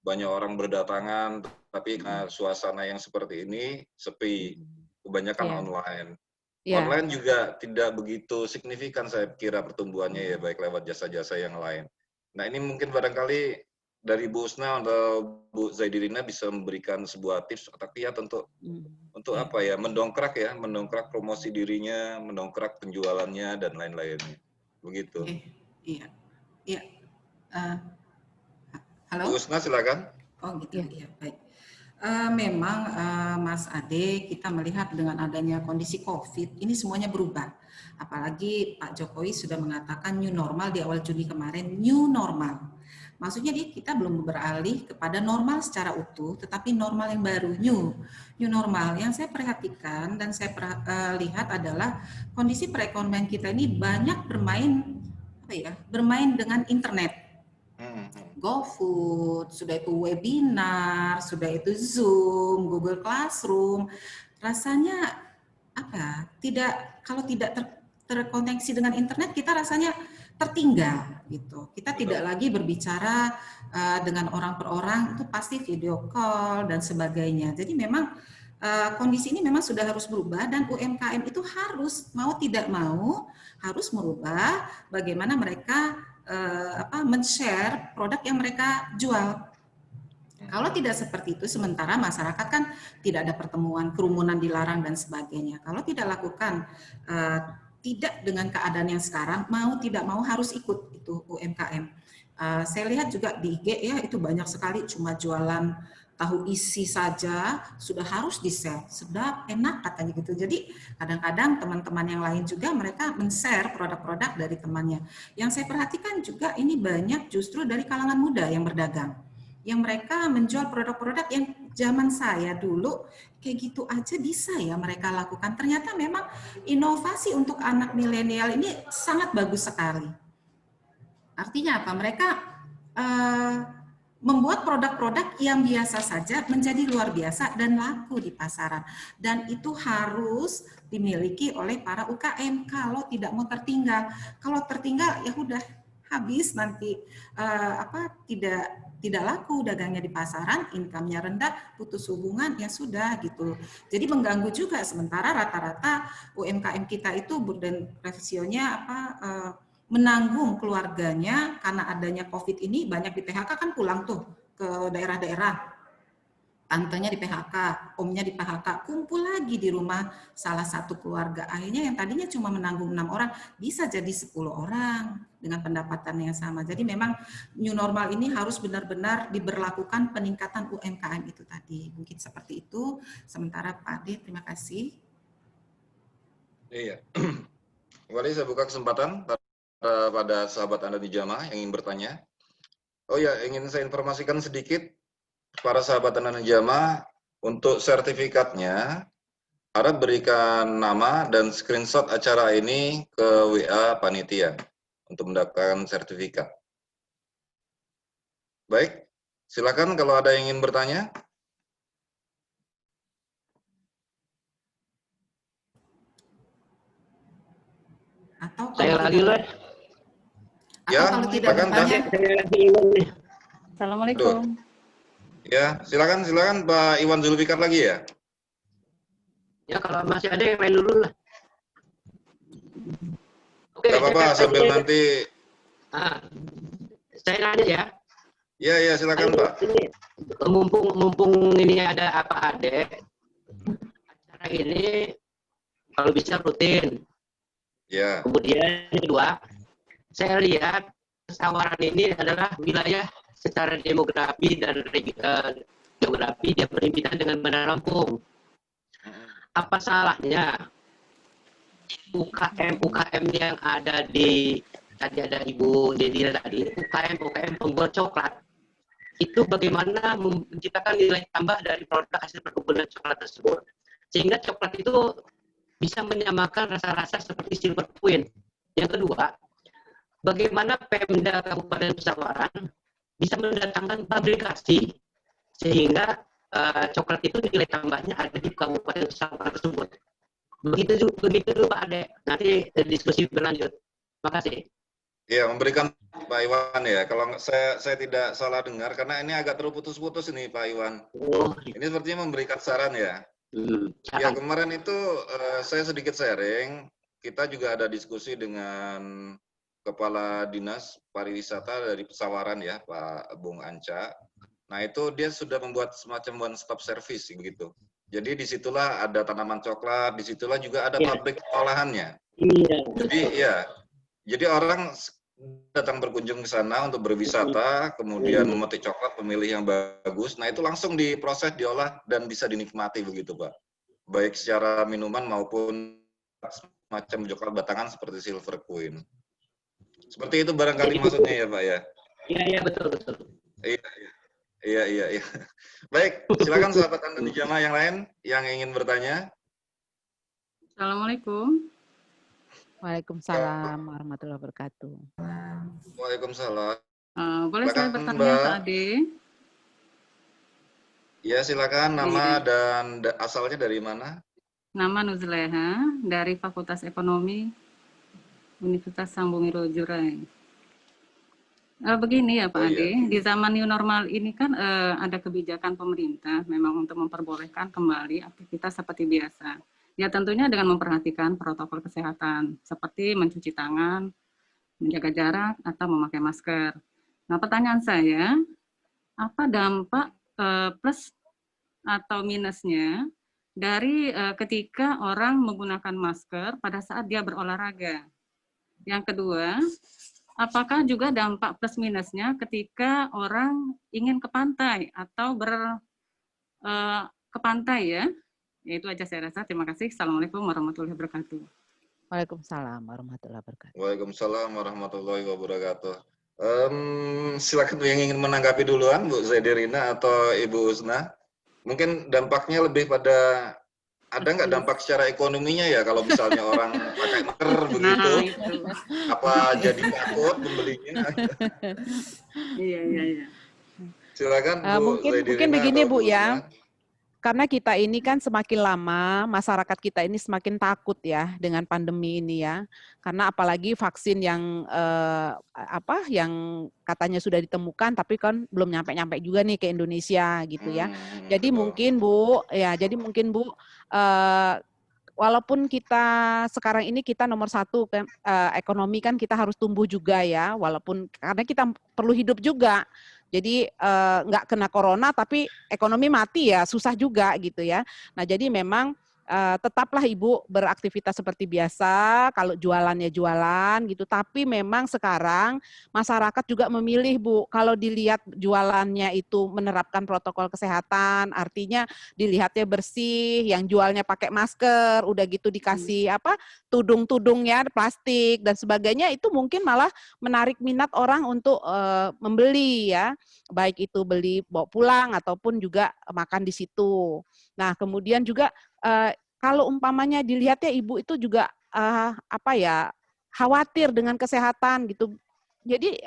banyak orang berdatangan, tapi suasana yang seperti ini sepi, kebanyakan online. Online juga tidak begitu signifikan saya kira pertumbuhannya ya, baik lewat jasa-jasa yang lain. Nah ini mungkin barangkali dari Bu Usna atau Bu Zaidirina bisa memberikan sebuah tips atau kiat untuk apa ya, mendongkrak promosi dirinya, mendongkrak penjualannya dan lain-lainnya. Begitu. Iya. Iya. Halo? Bu Usna silakan. Oh gitu ya, baik. Memang Mas Ade, kita melihat dengan adanya kondisi COVID ini semuanya berubah. Apalagi Pak Jokowi sudah mengatakan new normal di awal Juni kemarin, new normal. Maksudnya kita belum beralih kepada normal secara utuh, tetapi normal yang baru, new normal. Yang saya perhatikan dan saya lihat adalah kondisi perekonomian kita ini banyak bermain dengan internet. GoFood, sudah itu webinar, sudah itu Zoom, Google Classroom, rasanya kalau tidak terkoneksi dengan internet kita rasanya tertinggal gitu. Kita tidak lagi berbicara dengan orang per orang, itu pasti video call dan sebagainya. Jadi memang kondisi ini memang sudah harus berubah dan UMKM itu harus mau tidak mau harus merubah bagaimana mereka men-share produk yang mereka jual. Kalau tidak seperti itu, sementara masyarakat kan tidak ada pertemuan, kerumunan dilarang dan sebagainya. Kalau tidak lakukan, tidak dengan keadaan yang sekarang, mau tidak mau harus ikut itu UMKM. Saya lihat juga di IG ya, itu banyak sekali cuma jualan tahu isi saja sudah harus di-share, sedap, enak katanya gitu. Jadi kadang-kadang teman-teman yang lain juga mereka men-share produk-produk dari temannya. Yang saya perhatikan juga ini banyak justru dari kalangan muda yang berdagang. Yang mereka menjual produk-produk yang zaman saya dulu kayak gitu aja bisa ya mereka lakukan. Ternyata memang inovasi untuk anak milenial ini sangat bagus sekali. Artinya apa? Mereka membuat produk-produk yang biasa saja menjadi luar biasa dan laku di pasaran. Dan itu harus dimiliki oleh para UKM kalau tidak mau tertinggal. Kalau tertinggal ya udah habis nanti tidak laku dagangnya di pasaran, income-nya rendah, putus hubungan ya sudah gitu. Jadi mengganggu juga sementara rata-rata UMKM kita itu burden revisionya menanggung keluarganya karena adanya COVID ini banyak di PHK kan pulang tuh ke daerah-daerah. Tantenya di PHK, omnya di PHK, kumpul lagi di rumah salah satu keluarga. Akhirnya yang tadinya cuma menanggung 6 orang, bisa jadi 10 orang dengan pendapatan yang sama. Jadi memang new normal ini harus benar-benar diberlakukan peningkatan UMKM itu tadi. Mungkin seperti itu. Sementara Pak Ade, terima kasih. Iya. Kembali saya buka kesempatan pada sahabat Anda di Jamaah yang ingin bertanya. Oh ya, ingin saya informasikan sedikit para sahabat Anda di Jamaah untuk sertifikatnya harap berikan nama dan screenshot acara ini ke WA panitia untuk mendapatkan sertifikat. Baik, silakan kalau ada yang ingin bertanya. Atau Saya lagi lah. Ya, kalau tidak bertanya. Assalamualaikum. Ya, silakan Pak Iwan Zulfikar lagi ya. Ya kalau masih ada yang lain dulu lah. Oke, Gak apa-apa sambil nanti. Saya nanya ya. Ya silakan Pak. Ini, mumpung ini ada apa Ade, acara ini kalau bisa rutin. Ya. Kemudian yang kedua, saya lihat tawaran ini adalah wilayah secara demografi dan geografi dia berhimpitan dengan Bandar Lampung. Apa salahnya UKM yang ada tadi ada Ibu Dedina tadi, UKM pembuat coklat itu bagaimana menciptakan nilai tambah dari produk hasil perkebunan coklat tersebut sehingga coklat itu bisa menyamakan rasa-rasa seperti silver queen. Yang kedua, bagaimana Pemda Kabupaten Pesawaran bisa mendatangkan pabrikasi sehingga coklat itu nilai tambahnya ada di Kabupaten Pesawaran tersebut. Begitu dulu Pak Ade. Nanti diskusi berlanjut. Terima kasih. Iya, memberikan Pak Iwan ya. Kalau saya tidak salah dengar, karena ini agak terputus-putus ini Pak Iwan. Ini sepertinya memberikan saran ya. Ya kemarin itu saya sedikit sharing. Kita juga ada diskusi dengan Kepala Dinas Pariwisata dari Pesawaran ya, Pak Bung Anca. Nah itu dia sudah membuat semacam one stop service begitu. Jadi disitulah ada tanaman coklat, disitulah juga ada pabrik olahannya. Iya. Jadi ya, jadi orang datang berkunjung ke sana untuk berwisata, kemudian memetik coklat, pemilih yang bagus. Nah itu langsung diproses, diolah dan bisa dinikmati begitu Pak. Baik secara minuman maupun macam coklat batangan seperti Silver Queen. Seperti itu barangkali maksudnya ya Pak ya. Iya betul. Iya. Baik, silakan sahabat Anda di jamaah yang lain yang ingin bertanya. Assalamualaikum. Waalaikumsalam warahmatullahi wabarakatuh. Waalaikumsalam. Boleh saya Silakan, bertanya Mbak. Pak Ade? Ya silakan, nama dan asalnya dari mana? Nama Nuzleha dari Fakultas Ekonomi Universitas Sambungiro Jurai. Begini ya Pak Ade, di zaman new normal ini kan ada kebijakan pemerintah memang untuk memperbolehkan kembali aktivitas seperti biasa. Ya tentunya dengan memperhatikan protokol kesehatan seperti mencuci tangan, menjaga jarak, atau memakai masker. Nah pertanyaan saya, apa dampak plus atau minusnya dari ketika orang menggunakan masker pada saat dia berolahraga? Yang kedua, apakah juga dampak plus minusnya ketika orang ingin ke pantai atau ke pantai ya? Itu aja saya rasa. Terima kasih. Assalamualaikum warahmatullahi wabarakatuh. Waalaikumsalam warahmatullahi wabarakatuh. Waalaikumsalam warahmatullahi wabarakatuh. Silakan yang ingin menanggapi duluan, Bu Zaidirina atau Ibu Usna. Mungkin dampaknya lebih pada ada nggak dampak secara ekonominya ya kalau misalnya orang pakai masker begitu? Apa jadi takut membelinya? Iya. Silakan Bu Zaidirina. Mungkin begini Bu ya. Karena kita ini kan semakin lama, masyarakat kita ini semakin takut ya dengan pandemi ini ya. Karena apalagi vaksin yang yang katanya sudah ditemukan tapi kan belum nyampe-nyampe juga nih ke Indonesia gitu ya. Jadi mungkin Bu, walaupun kita sekarang ini kita nomor satu kan, ekonomi kan kita harus tumbuh juga ya, walaupun karena kita perlu hidup juga. Jadi nggak kena corona tapi ekonomi mati ya susah juga gitu ya. Nah jadi memang tetaplah Ibu beraktivitas seperti biasa, kalau jualannya jualan gitu. Tapi memang sekarang masyarakat juga memilih Bu, kalau dilihat jualannya itu menerapkan protokol kesehatan, artinya dilihatnya bersih, yang jualnya pakai masker, udah gitu dikasih tudung-tudungnya plastik dan sebagainya, itu mungkin malah menarik minat orang untuk membeli ya, baik itu beli bawa pulang ataupun juga makan di situ. Nah kemudian juga kalau umpamanya dilihatnya Ibu itu juga khawatir dengan kesehatan gitu. Jadi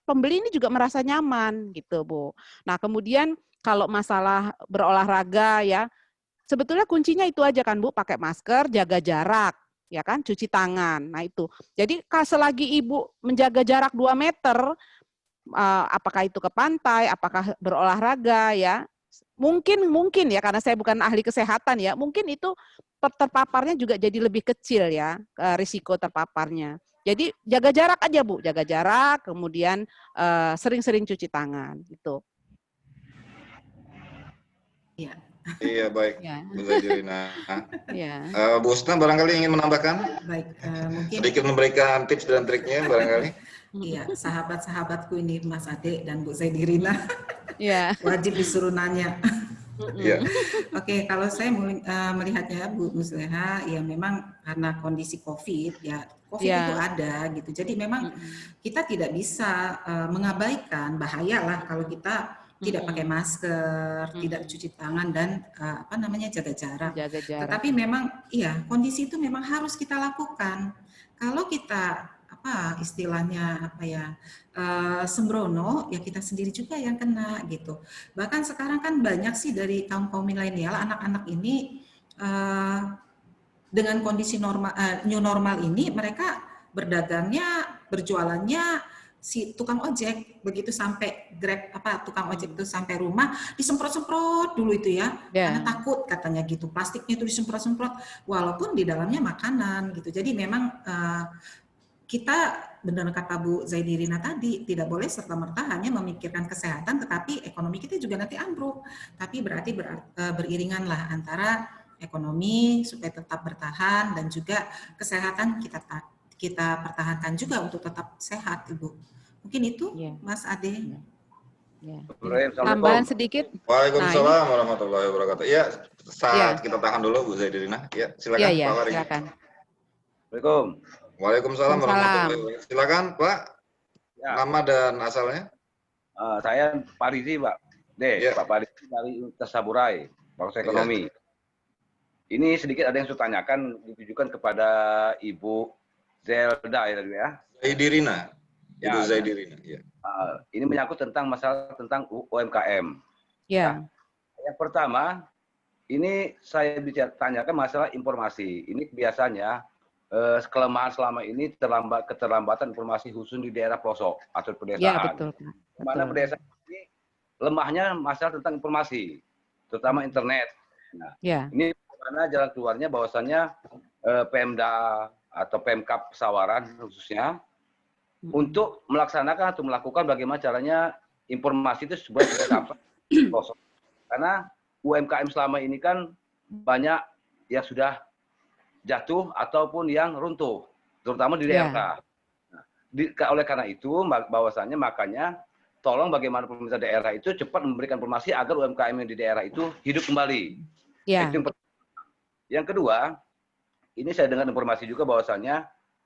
pembeli ini juga merasa nyaman gitu Bu. Nah kemudian kalau masalah berolahraga ya, sebetulnya kuncinya itu aja kan Bu, pakai masker, jaga jarak, ya kan, cuci tangan. Nah itu. Jadi selagi Ibu menjaga jarak 2 meter, apakah itu ke pantai, apakah berolahraga ya, mungkin ya, karena saya bukan ahli kesehatan ya, mungkin itu terpaparnya juga jadi lebih kecil ya, risiko terpaparnya. Jadi jaga jarak aja Bu, jaga jarak, kemudian sering-sering cuci tangan gitu. Iya. Iya baik, Bu Zaidirina. Ya. Bu Usna barangkali ingin menambahkan? Baik, mungkin sedikit memberikan tips dan triknya barangkali. Iya, sahabat-sahabatku ini Mas Ade dan Bu Zaidirina. Iya. Wajib disuruh nanya. Iya. Oke, kalau saya melihatnya Bu Nuzleha, ya memang karena kondisi COVID ya, COVID itu ada gitu. Jadi memang kita tidak bisa mengabaikan, bahaya lah kalau kita tidak pakai masker, tidak cuci tangan dan jaga jarak. Tetapi memang iya, kondisi itu memang harus kita lakukan. Kalau kita istilahnya sembrono, ya kita sendiri juga yang kena gitu. Bahkan sekarang kan banyak sih dari kaum milenial, anak-anak ini dengan kondisi new normal ini, mereka berdagangnya, berjualannya si tukang ojek, begitu sampai Grab tukang ojek itu sampai rumah disemprot-semprot dulu itu ya, karena takut katanya gitu, plastiknya itu disemprot-semprot walaupun di dalamnya makanan gitu. Jadi memang kita benar kata Bu Zaidirina tadi, tidak boleh serta-merta hanya memikirkan kesehatan, tetapi ekonomi kita juga nanti ambruk. Tapi berarti beriringan lah antara ekonomi supaya tetap bertahan dan juga kesehatan kita pertahankan juga untuk tetap sehat, Ibu. Mungkin itu, Mas Ade. Tambahan sedikit. Waalaikumsalam warahmatullahi wabarakatuh. Ya, saat kita tahan dulu Bu Zaidirina. Ya, silakan Pak Wari. Silakan. Assalamualaikum. Waalaikumsalam warahmatullahi wabarakatuh. Silakan Pak. Ya. Nama dan asalnya? Saya Pak Rizi, Pak. Pak Rizi dari Universitas Saburai, Fakultas Ekonomi. Ini sedikit ada yang saya tanyakan, ditujukan kepada Ibu Zelda ya. Zaidirina. Ibu Zaidirina. Ya. Ini menyangkut tentang masalah tentang UMKM. Ya. Nah, yang pertama, ini saya tanyakan masalah informasi. Ini biasanya kelemahan selama ini keterlambatan informasi khusus di daerah pelosok atau pedesaan. Ya, betul. Mana pedesaan ini lemahnya masalah tentang informasi, terutama internet. Nah, ini karena jalan keluarnya bahwasannya Pemda atau Pemkab Pesawaran khususnya untuk melaksanakan atau melakukan bagaimana caranya informasi itu sebenarnya tidak sampai pelosok. Karena UMKM selama ini kan banyak yang sudah jatuh ataupun yang runtuh, terutama di daerah. Nah, oleh karena itu, bahwasannya makanya tolong bagaimana pemerintah daerah itu cepat memberikan informasi agar UMKM yang di daerah itu hidup kembali. Yang kedua, ini saya dengar informasi juga bahwasannya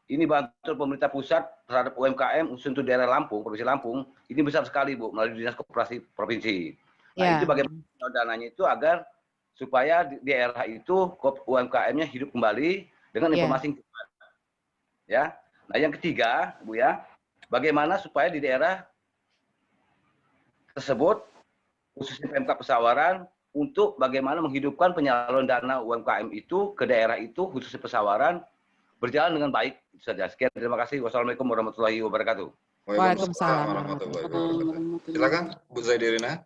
ini bantuan pemerintah pusat terhadap UMKM untuk daerah Lampung, Provinsi Lampung, ini besar sekali Bu, melalui Dinas Koperasi Provinsi. Nah, itu bagaimana dananya itu agar supaya di daerah itu UMKM-nya hidup kembali dengan informasi yang tepat. Ya. Nah, yang ketiga, Bu ya, bagaimana supaya di daerah tersebut khususnya Pemkab Pesawaran untuk bagaimana menghidupkan penyaluran dana UMKM itu ke daerah itu khususnya Pesawaran berjalan dengan baik. Itu saja. Sekian, terima kasih. Wassalamualaikum warahmatullahi wabarakatuh. Waalaikumsalam warahmatullahi wabarakatuh. Silakan Bu Zaidirina.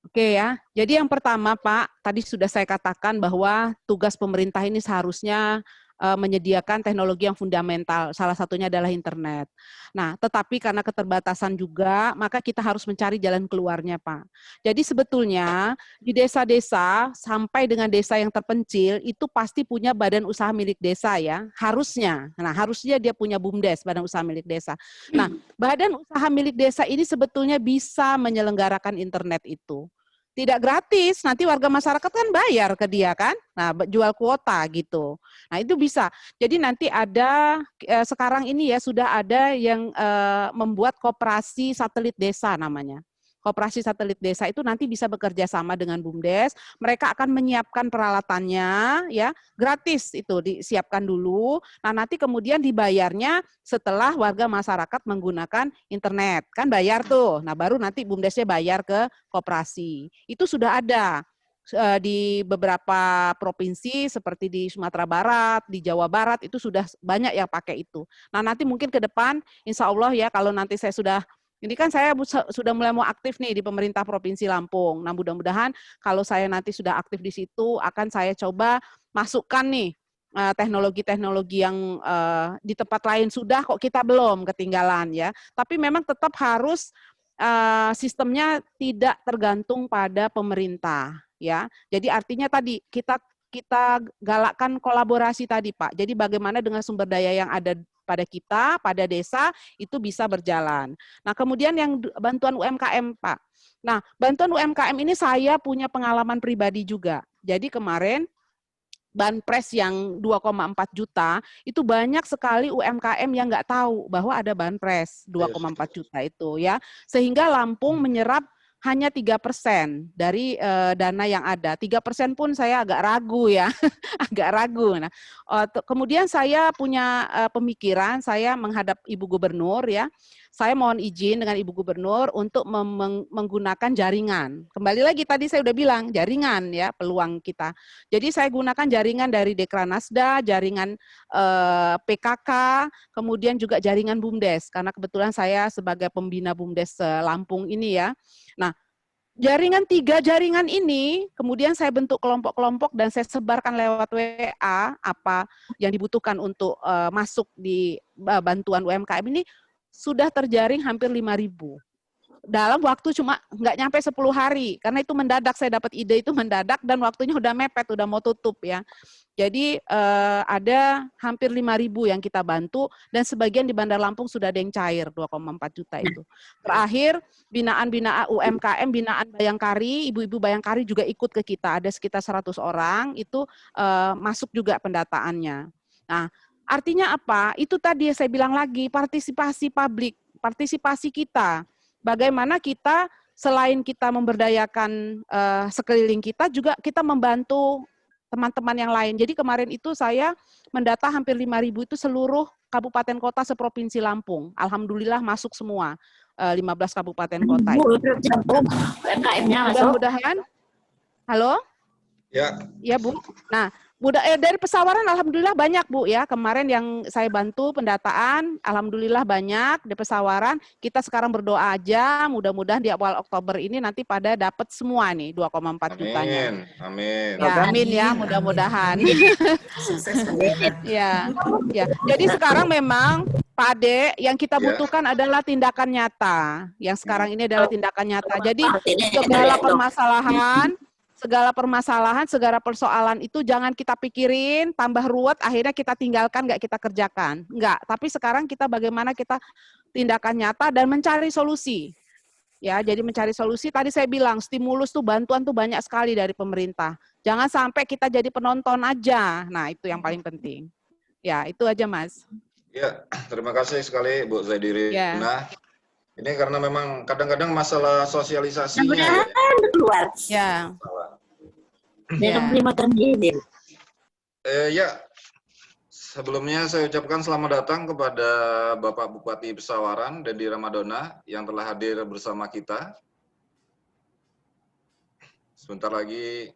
Oke ya, jadi yang pertama Pak, tadi sudah saya katakan bahwa tugas pemerintah ini seharusnya menyediakan teknologi yang fundamental, salah satunya adalah internet. Nah, tetapi karena keterbatasan juga, maka kita harus mencari jalan keluarnya Pak. Jadi sebetulnya di desa-desa sampai dengan desa yang terpencil, itu pasti punya badan usaha milik desa ya, harusnya. Nah, harusnya dia punya BUMDes, badan usaha milik desa. Nah, badan usaha milik desa ini sebetulnya bisa menyelenggarakan internet itu. Tidak gratis, nanti warga masyarakat kan bayar ke dia kan, nah jual kuota gitu. Nah itu bisa. Jadi nanti ada, sekarang ini ya sudah ada yang membuat koperasi satelit desa namanya. Koperasi satelit desa itu nanti bisa bekerja sama dengan BUMDes, mereka akan menyiapkan peralatannya ya, gratis itu disiapkan dulu. Nah, nanti kemudian dibayarnya setelah warga masyarakat menggunakan internet. Kan bayar tuh. Nah, baru nanti BUMDesnya bayar ke koperasi. Itu sudah ada di beberapa provinsi seperti di Sumatera Barat, di Jawa Barat itu sudah banyak yang pakai itu. Nah, nanti mungkin ke depan insya Allah ya kalau nanti saya ini kan saya sudah mulai mau aktif nih di pemerintah Provinsi Lampung. Nah, mudah-mudahan kalau saya nanti sudah aktif di situ, akan saya coba masukkan nih teknologi-teknologi yang di tempat lain sudah, kok kita belum ketinggalan ya. Tapi memang tetap harus sistemnya tidak tergantung pada pemerintah ya. Jadi artinya tadi kita galakkan kolaborasi tadi Pak. Jadi bagaimana dengan sumber daya yang ada pada kita, pada desa, itu bisa berjalan. Nah, kemudian yang bantuan UMKM, Pak. Nah, bantuan UMKM ini saya punya pengalaman pribadi juga. Jadi kemarin, Banpres yang 2,4 juta, itu banyak sekali UMKM yang nggak tahu bahwa ada Banpres 2,4 juta itu ya. Sehingga Lampung menyerap hanya 3% dari dana yang ada. 3% pun saya agak ragu ya, agak ragu. Nah, kemudian saya punya pemikiran, saya menghadap Ibu Gubernur ya. Saya mohon izin dengan Ibu Gubernur untuk menggunakan jaringan. Kembali lagi tadi saya udah bilang jaringan ya peluang kita. Jadi saya gunakan jaringan dari Dekranasda, jaringan PKK, kemudian juga jaringan BUMDes karena kebetulan saya sebagai pembina BUMDes Lampung ini ya. Nah, Jaringan 3 jaringan ini, kemudian saya bentuk kelompok-kelompok dan saya sebarkan lewat WA apa yang dibutuhkan untuk masuk di bantuan UMKM ini sudah terjaring hampir 5.000. Dalam waktu cuma nggak nyampe 10 hari, karena itu mendadak, saya dapat ide itu mendadak dan waktunya udah mepet, udah mau tutup ya. Jadi ada hampir 5.000 yang kita bantu dan sebagian di Bandar Lampung sudah ada yang cair 2,4 juta itu. Terakhir binaan-binaan UMKM, binaan Bayangkari, ibu-ibu Bayangkari juga ikut ke kita, ada sekitar 100 orang itu masuk juga pendataannya. Nah, artinya apa? Itu tadi saya bilang lagi, partisipasi publik, partisipasi kita. Bagaimana kita selain kita memberdayakan sekeliling kita, juga kita membantu teman-teman yang lain. Jadi kemarin itu saya mendata hampir 5.000 itu seluruh kabupaten kota seprovinsi Lampung. Alhamdulillah masuk semua 15 kabupaten kota itu. Mudah-mudahan. Halo? Ya. Ya, Bu. Nah, dari Pesawaran alhamdulillah banyak, Bu ya. Kemarin yang saya bantu pendataan alhamdulillah banyak di Pesawaran. Kita sekarang berdoa aja mudah-mudahan di awal Oktober ini nanti pada dapat semua nih 2,4 jutanya. Amin. Ya, amin ya, mudah-mudahan. Ya. Ya. Jadi sekarang memang Pak Ade, yang kita butuhkan adalah tindakan nyata. Yang sekarang ini adalah tindakan nyata. Jadi segala permasalahan, segala persoalan itu jangan kita pikirin, tambah ruwet, akhirnya kita tinggalkan, nggak kita kerjakan. Nggak, tapi sekarang kita bagaimana kita tindakan nyata dan mencari solusi. Ya, jadi mencari solusi, tadi saya bilang, stimulus tuh, bantuan tuh banyak sekali dari pemerintah. Jangan sampai kita jadi penonton aja. Nah, itu yang paling penting. Ya, itu aja, Mas. Ya, terima kasih sekali Bu Zaidirina. Ya. Ini karena memang kadang-kadang masalah sosialisasinya ya. Keluar. Ya. Ya, sebelumnya saya ucapkan selamat datang kepada Bapak Bupati Pesawaran, Dendi Ramadona, yang telah hadir bersama kita. Sebentar lagi.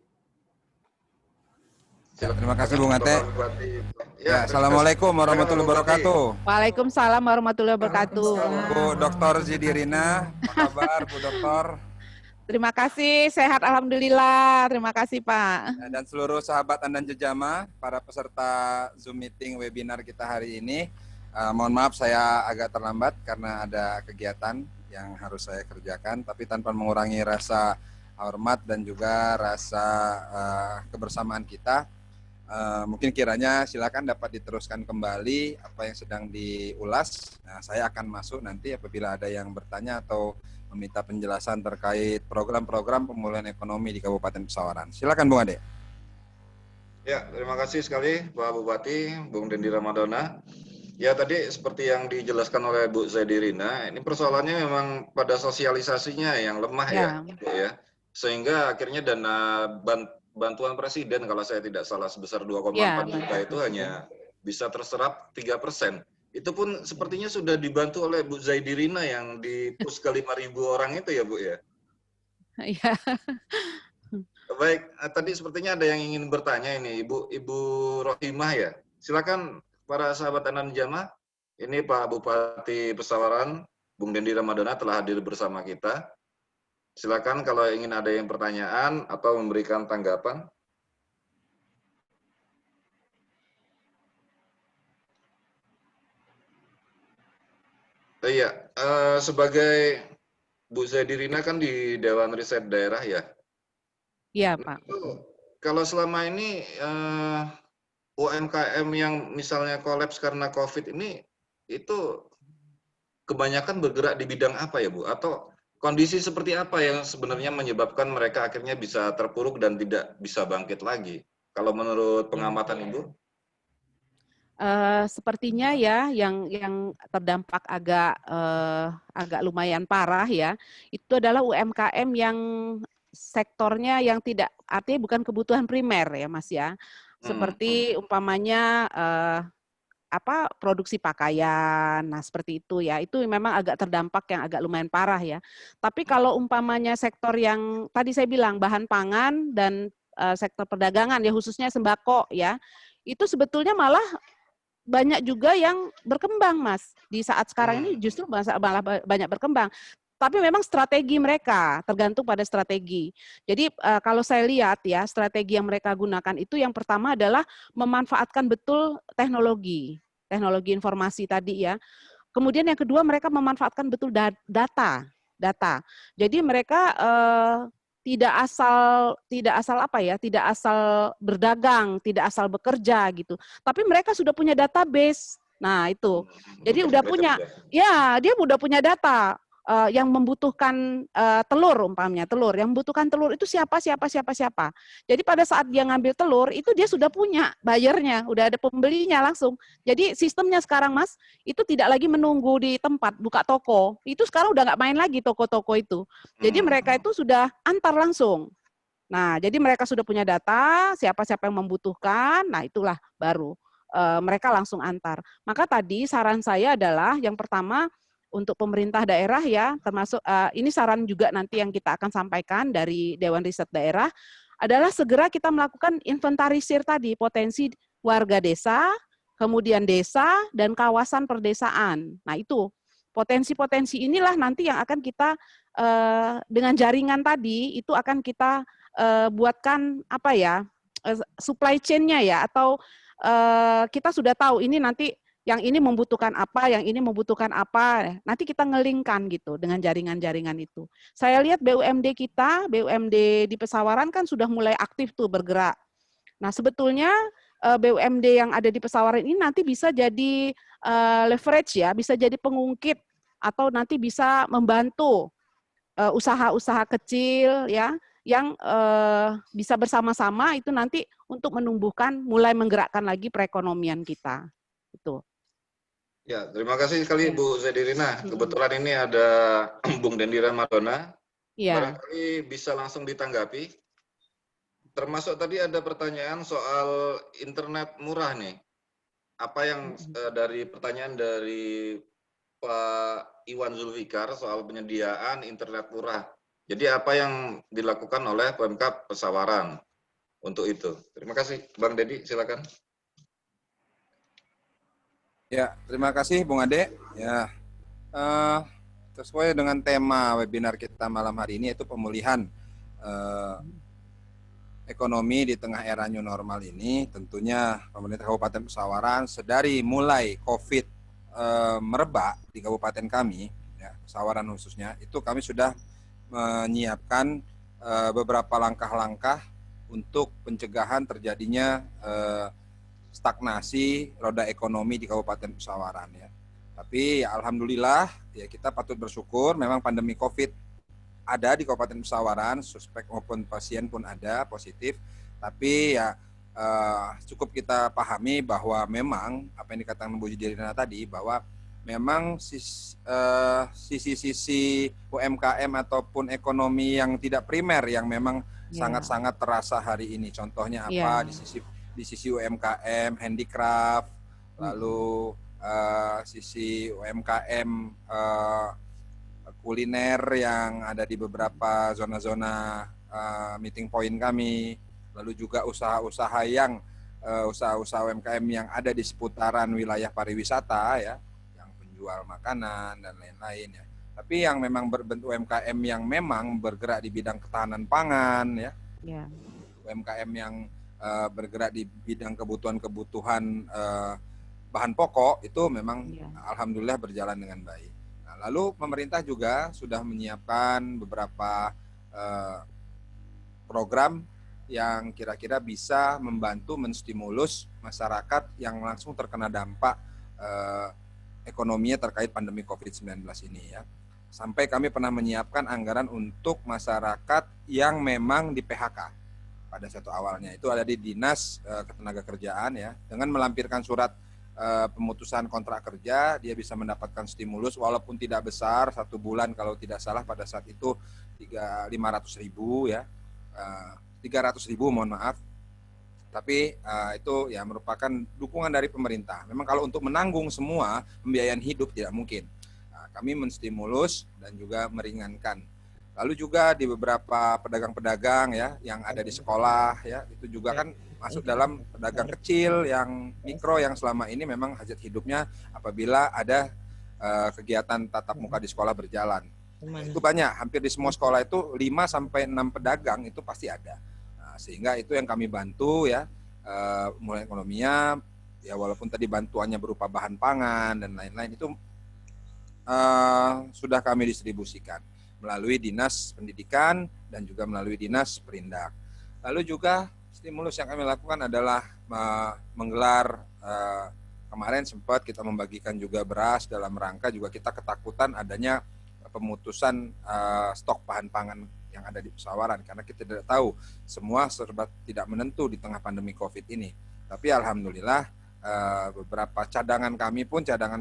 Terima kasih Bung Ate. Ya, Assalamualaikum warahmatullahi wabarakatuh. Waalaikumsalam warahmatullahi wabarakatuh. Bu Dr. Zaidirina, apa kabar Bu Dokter? Terima kasih, sehat alhamdulillah. Terima kasih Pak. Dan seluruh sahabat Andan Jejama, para peserta Zoom meeting webinar kita hari ini. Mohon maaf saya agak terlambat karena ada kegiatan yang harus saya kerjakan, tapi tanpa mengurangi rasa hormat dan juga rasa kebersamaan kita. Mungkin kiranya silakan dapat diteruskan kembali apa yang sedang diulas. Nah, saya akan masuk nanti apabila ada yang bertanya atau meminta penjelasan terkait program-program pemulihan ekonomi di Kabupaten Pesawaran. Silakan Bung Ade. Ya, terima kasih sekali Pak Bupati, Bung Dendi Ramadona. Ya, tadi seperti yang dijelaskan oleh Bu Zaidirina, ini persoalannya memang pada sosialisasinya yang lemah ya, Bu ya. Sehingga akhirnya dana bantuan presiden kalau saya tidak salah sebesar 2,4 juta itu hanya bisa terserap 3%. Itu pun sepertinya sudah dibantu oleh Bu Zaidirina yang di-push ke 5.000 orang itu ya Bu ya? Iya. Baik, tadi sepertinya ada yang ingin bertanya ini, Ibu Rohimah ya. Silakan para sahabat Andan Jejama. Ini Pak Bupati Pesawaran, Bung Dendi Ramadona telah hadir bersama kita. Silakan kalau ingin ada yang pertanyaan atau memberikan tanggapan. Iya, sebagai Bu Zaidirina kan di Dewan Riset Daerah ya? Iya Pak. Kalau selama ini UMKM yang misalnya kolaps karena COVID ini, itu kebanyakan bergerak di bidang apa ya Bu? Atau kondisi seperti apa yang sebenarnya menyebabkan mereka akhirnya bisa terpuruk dan tidak bisa bangkit lagi? Kalau menurut pengamatan Ibu? Sepertinya ya yang terdampak agak lumayan parah ya, itu adalah UMKM yang sektornya yang tidak, artinya bukan kebutuhan primer ya Mas ya. Seperti umpamanya produksi pakaian, nah seperti itu ya, itu memang agak terdampak yang agak lumayan parah ya. Tapi kalau umpamanya sektor yang tadi saya bilang bahan pangan dan sektor perdagangan ya, khususnya sembako ya, itu sebetulnya malah banyak juga yang berkembang Mas. Di saat sekarang ini justru malah banyak berkembang. tapi memang strategi mereka tergantung pada strategi. Jadi kalau saya lihat ya, strategi yang mereka gunakan itu yang pertama adalah memanfaatkan betul teknologi informasi tadi ya. Kemudian yang kedua mereka memanfaatkan betul data. Jadi mereka tidak asal apa ya, tidak asal berdagang, tidak asal bekerja gitu. Tapi mereka sudah punya database. Nah, itu. Jadi udah punya, ya dia udah punya data yang membutuhkan telur umpamanya, yang membutuhkan telur itu siapa. Jadi pada saat dia ngambil telur itu dia sudah punya buyernya, udah ada pembelinya langsung. Jadi sistemnya sekarang Mas, itu tidak lagi menunggu di tempat buka toko. Itu sekarang udah nggak main lagi toko-toko itu. Jadi mereka itu sudah antar langsung. Nah, jadi mereka sudah punya data, siapa yang membutuhkan, nah itulah baru mereka langsung antar. Maka tadi saran saya adalah yang pertama untuk pemerintah daerah ya, termasuk ini saran juga nanti yang kita akan sampaikan dari Dewan Riset Daerah, adalah segera kita melakukan inventarisir tadi, potensi warga desa, kemudian desa, dan kawasan perdesaan. Nah itu, potensi-potensi inilah nanti yang akan kita, dengan jaringan tadi, itu akan kita buatkan apa ya, supply chain-nya ya, atau kita sudah tahu ini nanti yang ini membutuhkan apa, yang ini membutuhkan apa, nanti kita ngelingkan gitu dengan jaringan-jaringan itu. Saya lihat BUMD kita, BUMD di Pesawaran kan sudah mulai aktif tuh bergerak. Nah sebetulnya BUMD yang ada di Pesawaran ini nanti bisa jadi leverage ya, bisa jadi pengungkit atau nanti bisa membantu usaha-usaha kecil ya, yang bisa bersama-sama itu nanti untuk menumbuhkan, mulai menggerakkan lagi perekonomian kita. Itu. Ya, terima kasih sekali Bu Zedirina. Kebetulan ini ada Bung Dendira Madona. Ya. Barangkali bisa langsung ditanggapi. Termasuk tadi ada pertanyaan soal internet murah nih. Apa yang dari pertanyaan dari Pak Iwan Zulfikar soal penyediaan internet murah. Jadi apa yang dilakukan oleh Pemkab Pesawaran untuk itu? Terima kasih, Bang Dedi, silakan. Ya, terima kasih Bung Ade. Ya, sesuai dengan tema webinar kita malam hari ini yaitu pemulihan ekonomi di tengah era new normal ini, tentunya pemerintah Kabupaten Pesawaran sedari mulai COVID merebak di kabupaten kami, ya, Pesawaran khususnya, itu kami sudah menyiapkan beberapa langkah-langkah untuk pencegahan terjadinya stagnasi roda ekonomi di Kabupaten Pesawaran ya. Tapi ya alhamdulillah ya kita patut bersyukur memang pandemi Covid ada di Kabupaten Pesawaran, suspek maupun pasien pun ada positif. Tapi ya cukup kita pahami bahwa memang apa yang dikatakan Bu Zedirina tadi bahwa memang sisi-sisi UMKM ataupun ekonomi yang tidak primer yang memang sangat-sangat terasa hari ini. Contohnya apa di sisi UMKM, handicraft, lalu sisi UMKM kuliner yang ada di beberapa zona-zona meeting point kami, lalu juga usaha-usaha yang usaha-usaha UMKM yang ada di seputaran wilayah pariwisata ya, yang penjual makanan dan lain-lain ya. Tapi yang memang berbentuk UMKM yang memang bergerak di bidang ketahanan pangan ya, UMKM yang bergerak di bidang kebutuhan-kebutuhan bahan pokok itu memang alhamdulillah berjalan dengan baik. Nah, lalu pemerintah juga sudah menyiapkan beberapa program yang kira-kira bisa membantu menstimulus masyarakat yang langsung terkena dampak ekonominya terkait pandemi COVID-19 ini ya. Sampai kami pernah menyiapkan anggaran untuk masyarakat yang memang di PHK. Pada satu awalnya itu ada di Dinas Ketenagakerjaan ya, dengan melampirkan surat pemutusan kontrak kerja dia bisa mendapatkan stimulus walaupun tidak besar, 1 bulan kalau tidak salah pada saat itu 500.000 ya, 300.000 mohon maaf, tapi itu ya merupakan dukungan dari pemerintah. Memang kalau untuk menanggung semua pembiayaan hidup tidak mungkin. Kami menstimulus dan juga meringankan. Lalu juga di beberapa pedagang-pedagang ya yang ada di sekolah ya, itu juga kan masuk dalam pedagang kecil yang mikro yang selama ini memang hajat hidupnya apabila ada kegiatan tatap muka di sekolah berjalan. Itu banyak, hampir di semua sekolah itu 5 sampai 6 pedagang itu pasti ada. Nah, sehingga itu yang kami bantu ya, mulai ekonominya, ya walaupun tadi bantuannya berupa bahan pangan dan lain-lain itu sudah kami distribusikan melalui Dinas Pendidikan dan juga melalui Dinas Perindak. Lalu juga stimulus yang kami lakukan adalah menggelar kemarin sempat kita membagikan juga beras dalam rangka juga kita ketakutan adanya pemutusan stok bahan pangan yang ada di Pesawaran karena kita tidak tahu, semua serba tidak menentu di tengah pandemi Covid ini. Tapi alhamdulillah beberapa cadangan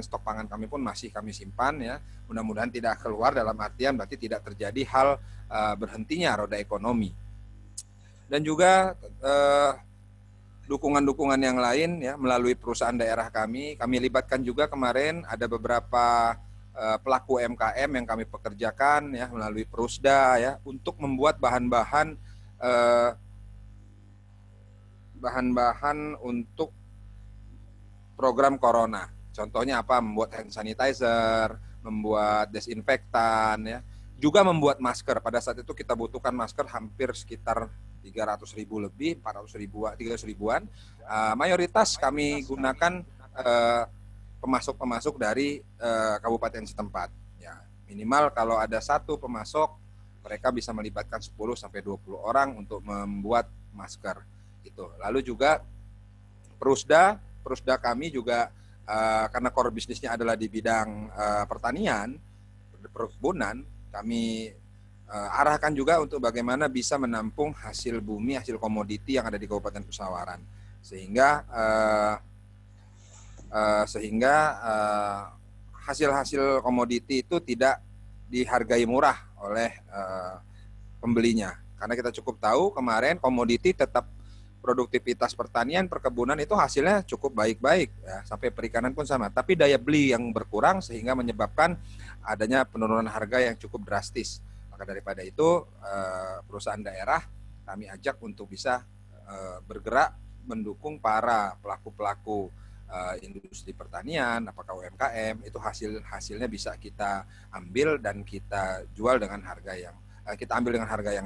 stok pangan kami pun masih kami simpan ya. Mudah-mudahan tidak keluar dalam artian berarti tidak terjadi hal berhentinya roda ekonomi. Dan juga dukungan-dukungan yang lain ya melalui perusahaan daerah kami libatkan juga kemarin ada beberapa pelaku UMKM yang kami pekerjakan ya melalui Perusda ya untuk membuat bahan-bahan untuk program corona. Contohnya apa? Membuat hand sanitizer, membuat desinfektan ya. Juga membuat masker. Pada saat itu kita butuhkan masker hampir sekitar 300.000 lebih, 300.000-an. Mayoritas kami gunakan pemasok-pemasok dari kabupaten setempat. Ya, minimal kalau ada satu pemasok, mereka bisa melibatkan 10 sampai 20 orang untuk membuat masker. Gitu. Lalu juga Perusda kami juga karena core bisnisnya adalah di bidang pertanian, perkebunan, kami arahkan juga untuk bagaimana bisa menampung hasil bumi, hasil komoditi yang ada di Kabupaten Pesawaran. Sehingga hasil-hasil komoditi itu tidak dihargai murah oleh pembelinya. Karena kita cukup tahu kemarin komoditi tetap produktivitas pertanian, perkebunan itu hasilnya cukup baik-baik ya, sampai perikanan pun sama. Tapi daya beli yang berkurang sehingga menyebabkan adanya penurunan harga yang cukup drastis. Maka daripada itu perusahaan daerah kami ajak untuk bisa bergerak mendukung para pelaku-pelaku industri pertanian, apakah UMKM, itu hasilnya bisa kita ambil dan kita jual dengan harga yang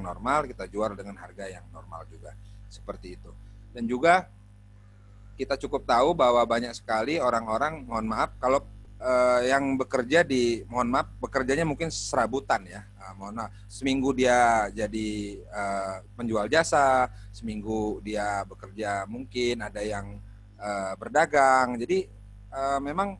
normal, kita jual dengan harga yang normal juga. Seperti itu. Dan juga kita cukup tahu bahwa banyak sekali orang-orang, mohon maaf, kalau yang bekerja bekerjanya mungkin serabutan ya. Mohon maaf, seminggu dia jadi penjual jasa, seminggu dia bekerja mungkin ada yang berdagang. Jadi memang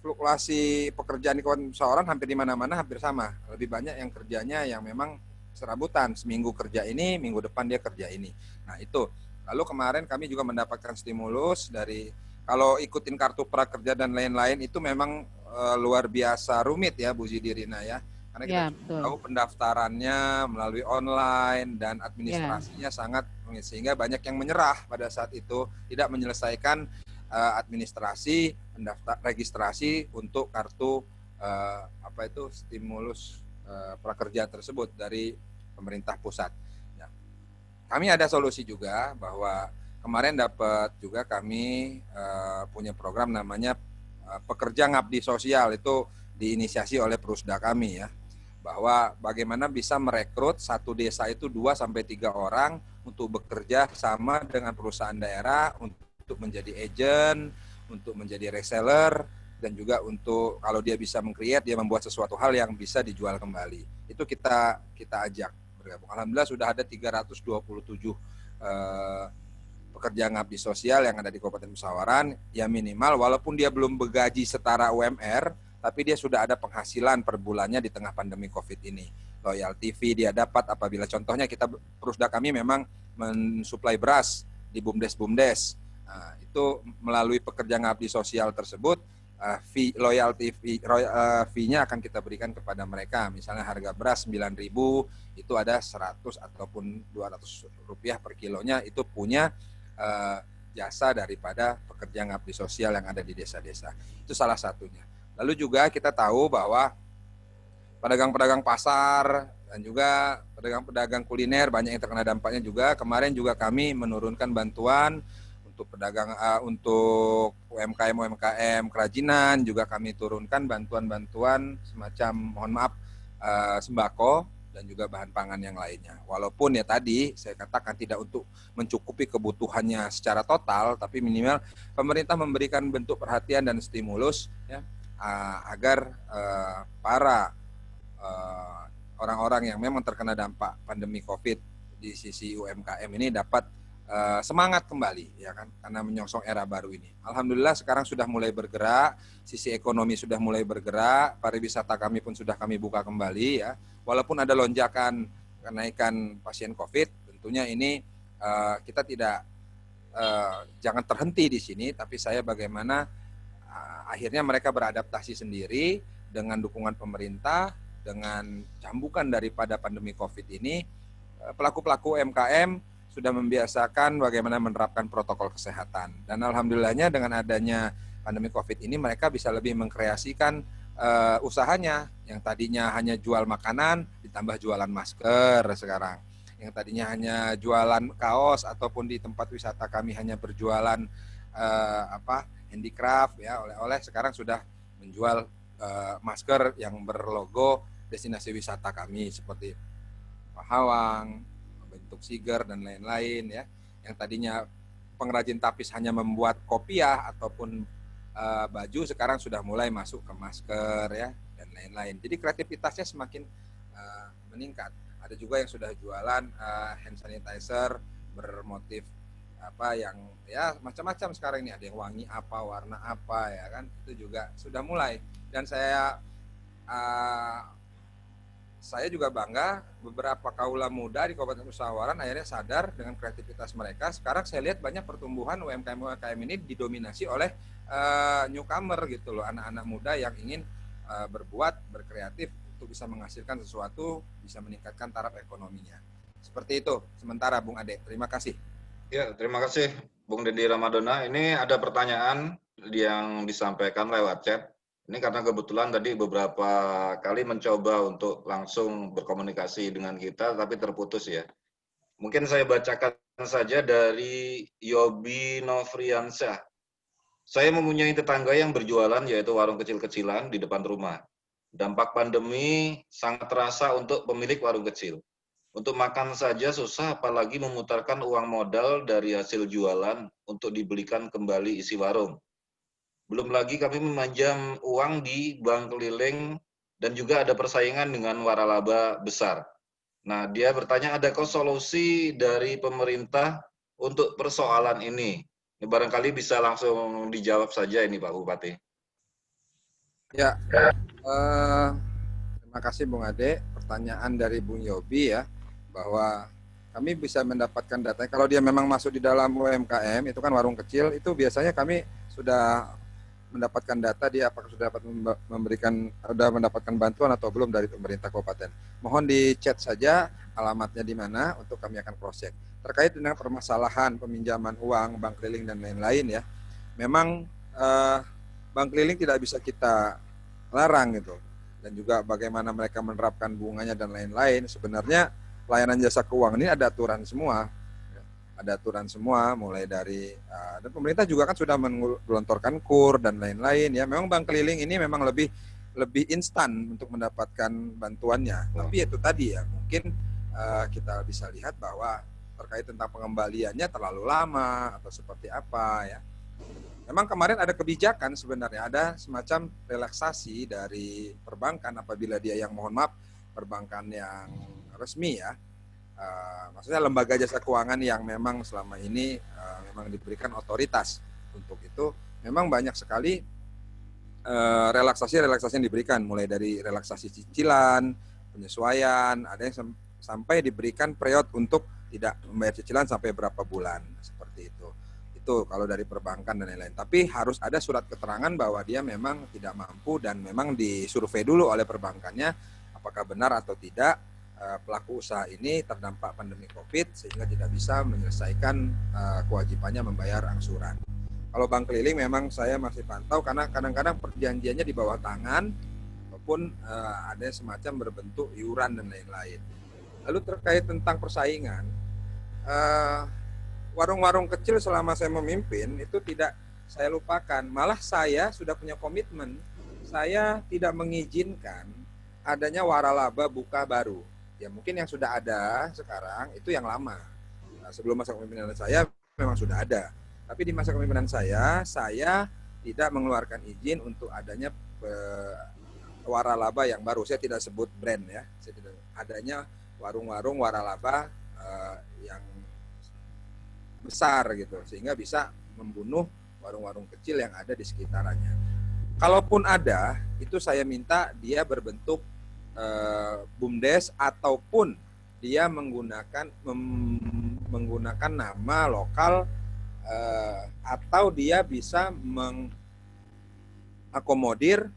fluktuasi pekerjaan di Kabupaten Pesawaran hampir di mana-mana hampir sama. Lebih banyak yang kerjanya yang memang serabutan, seminggu kerja ini, minggu depan dia kerja ini. Nah itu, lalu kemarin kami juga mendapatkan stimulus dari, kalau ikutin kartu prakerja dan lain-lain itu memang luar biasa rumit ya Bu Zidirina ya. Karena kita tahu pendaftarannya melalui online dan administrasinya sangat rumit. Sehingga banyak yang menyerah pada saat itu, tidak menyelesaikan administrasi, registrasi untuk kartu stimulus prakerja tersebut dari pemerintah pusat. Ya. Kami ada solusi juga bahwa kemarin dapat juga kami punya program namanya pekerja ngabdi sosial, itu diinisiasi oleh Perusda kami ya, bahwa bagaimana bisa merekrut satu desa itu 2-3 orang untuk bekerja sama dengan perusahaan daerah untuk menjadi agent, untuk menjadi reseller, dan juga untuk kalau dia bisa meng-create, dia membuat sesuatu hal yang bisa dijual kembali. Itu kita ajak bergabung. Alhamdulillah sudah ada 327 pekerja ngabdi sosial yang ada di Kabupaten Pesawaran, ya minimal walaupun dia belum bergaji setara UMR, tapi dia sudah ada penghasilan per bulannya di tengah pandemi Covid ini. Loyalty fee dia dapat apabila contohnya kita Perusda kami memang mensuplai beras di BUMDes. Nah, itu melalui pekerja ngabdi sosial tersebut, loyalty fee-nya akan kita berikan kepada mereka. Misalnya harga beras 9.000 itu ada 100 ataupun 200 rupiah per kilonya, itu punya jasa daripada pekerja ngabdi sosial yang ada di desa-desa. Itu salah satunya. Lalu juga kita tahu bahwa pedagang-pedagang pasar dan juga pedagang-pedagang kuliner banyak yang terkena dampaknya juga. Kemarin juga kami menurunkan bantuan untuk pedagang, untuk UMKM kerajinan, juga kami turunkan bantuan-bantuan semacam, mohon maaf, sembako dan juga bahan pangan yang lainnya. Walaupun ya tadi saya katakan tidak untuk mencukupi kebutuhannya secara total, tapi minimal pemerintah memberikan bentuk perhatian dan stimulus ya, agar para orang-orang yang memang terkena dampak pandemi COVID di sisi UMKM ini dapat semangat kembali, ya kan, karena menyongsong era baru ini. Alhamdulillah sekarang sudah mulai bergerak, sisi ekonomi sudah mulai bergerak, pariwisata kami pun sudah kami buka kembali, ya. Walaupun ada lonjakan kenaikan pasien COVID, tentunya ini kita tidak jangan terhenti di sini, tapi saya bagaimana akhirnya mereka beradaptasi sendiri dengan dukungan pemerintah, dengan cambukan daripada pandemi COVID ini, pelaku-pelaku UMKM sudah membiasakan bagaimana menerapkan protokol kesehatan. Dan alhamdulillahnya dengan adanya pandemi COVID ini mereka bisa lebih mengkreasikan usahanya. Yang tadinya hanya jual makanan, ditambah jualan masker sekarang. Yang tadinya hanya jualan kaos ataupun di tempat wisata kami hanya berjualan handicraft ya, oleh-oleh, sekarang sudah menjual masker yang berlogo destinasi wisata kami seperti Pahawang, bentuk Siger dan lain-lain ya. Yang tadinya pengrajin tapis hanya membuat kopiah ataupun baju, sekarang sudah mulai masuk ke masker ya dan lain-lain. Jadi kreativitasnya semakin meningkat. Ada juga yang sudah jualan hand sanitizer bermotif yang ya macam-macam sekarang ini, ada yang wangi apa, warna apa ya kan, itu juga sudah mulai. Dan saya juga bangga beberapa kaula muda di Kabupaten Pesawaran akhirnya sadar dengan kreativitas mereka. Sekarang saya lihat banyak pertumbuhan UMKM ini didominasi oleh newcomer gitu loh, anak-anak muda yang ingin berbuat, berkreatif untuk bisa menghasilkan sesuatu, bisa meningkatkan taraf ekonominya. Seperti itu sementara Bung Ade. Terima kasih. Ya, terima kasih Bung Dedi Ramadona. Ini ada pertanyaan yang disampaikan lewat chat. Ini karena kebetulan tadi beberapa kali mencoba untuk langsung berkomunikasi dengan kita, tapi terputus ya. Mungkin saya bacakan saja dari Yobi Novriansyah. Saya mempunyai tetangga yang berjualan, yaitu warung kecil-kecilan di depan rumah. Dampak pandemi sangat terasa untuk pemilik warung kecil. Untuk makan saja susah, apalagi memutarkan uang modal dari hasil jualan untuk dibelikan kembali isi warung. Belum lagi kami memanjam uang di bank keliling dan juga ada persaingan dengan waralaba besar. Nah, dia bertanya, adakah solusi dari pemerintah untuk persoalan ini? Ini barangkali bisa langsung dijawab saja ini Pak Bupati. Ya, terima kasih Bung Ade. Pertanyaan dari Bung Yobi ya, bahwa kami bisa mendapatkan data. Kalau dia memang masuk di dalam UMKM, itu kan warung kecil, itu biasanya kami sudah mendapatkan data dia apakah sudah dapat mendapatkan bantuan atau belum dari pemerintah kabupaten. Mohon di chat saja alamatnya di mana untuk kami akan cross check. Terkait dengan permasalahan peminjaman uang, bank keliling dan lain-lain ya, memang bank keliling tidak bisa kita larang gitu. Dan juga bagaimana mereka menerapkan bunganya dan lain-lain. Sebenarnya layanan jasa keuangan ini ada aturan semua. Ada aturan semua, mulai dari dan pemerintah juga kan sudah menggelontorkan KUR dan lain-lain ya. Memang bank keliling ini memang lebih instan untuk mendapatkan bantuannya. Tapi itu tadi ya, mungkin kita bisa lihat bahwa terkait tentang pengembaliannya terlalu lama atau seperti apa ya. Memang kemarin ada kebijakan sebenarnya, ada semacam relaksasi dari perbankan apabila dia yang, mohon maaf, perbankan yang resmi ya. Maksudnya lembaga jasa keuangan yang memang selama ini memang diberikan otoritas untuk itu, memang banyak sekali relaksasi yang diberikan, mulai dari relaksasi cicilan, penyesuaian, ada yang sampai diberikan period untuk tidak membayar cicilan sampai berapa bulan, seperti itu. Itu kalau dari perbankan dan lain-lain. Tapi harus ada surat keterangan bahwa dia memang tidak mampu dan memang disurvei dulu oleh perbankannya apakah benar atau tidak pelaku usaha ini terdampak pandemi COVID sehingga tidak bisa menyelesaikan kewajibannya membayar angsuran. Kalau bank keliling memang saya masih pantau karena kadang-kadang perjanjiannya di bawah tangan ataupun ada semacam berbentuk iuran dan lain-lain. Lalu terkait tentang persaingan, warung-warung kecil selama saya memimpin itu tidak saya lupakan. Malah saya sudah punya komitmen, saya tidak mengizinkan adanya waralaba buka baru. Ya mungkin yang sudah ada sekarang itu yang lama. Nah, sebelum masa kepemimpinan saya memang sudah ada. Tapi di masa kepemimpinan saya tidak mengeluarkan izin untuk adanya waralaba yang baru. Saya tidak sebut brand ya. Saya tidak adanya warung-warung waralaba yang besar gitu, sehingga bisa membunuh warung-warung kecil yang ada di sekitarnya. Kalaupun ada, itu saya minta dia berbentuk BUMDes ataupun dia menggunakan nama lokal atau dia bisa mengakomodir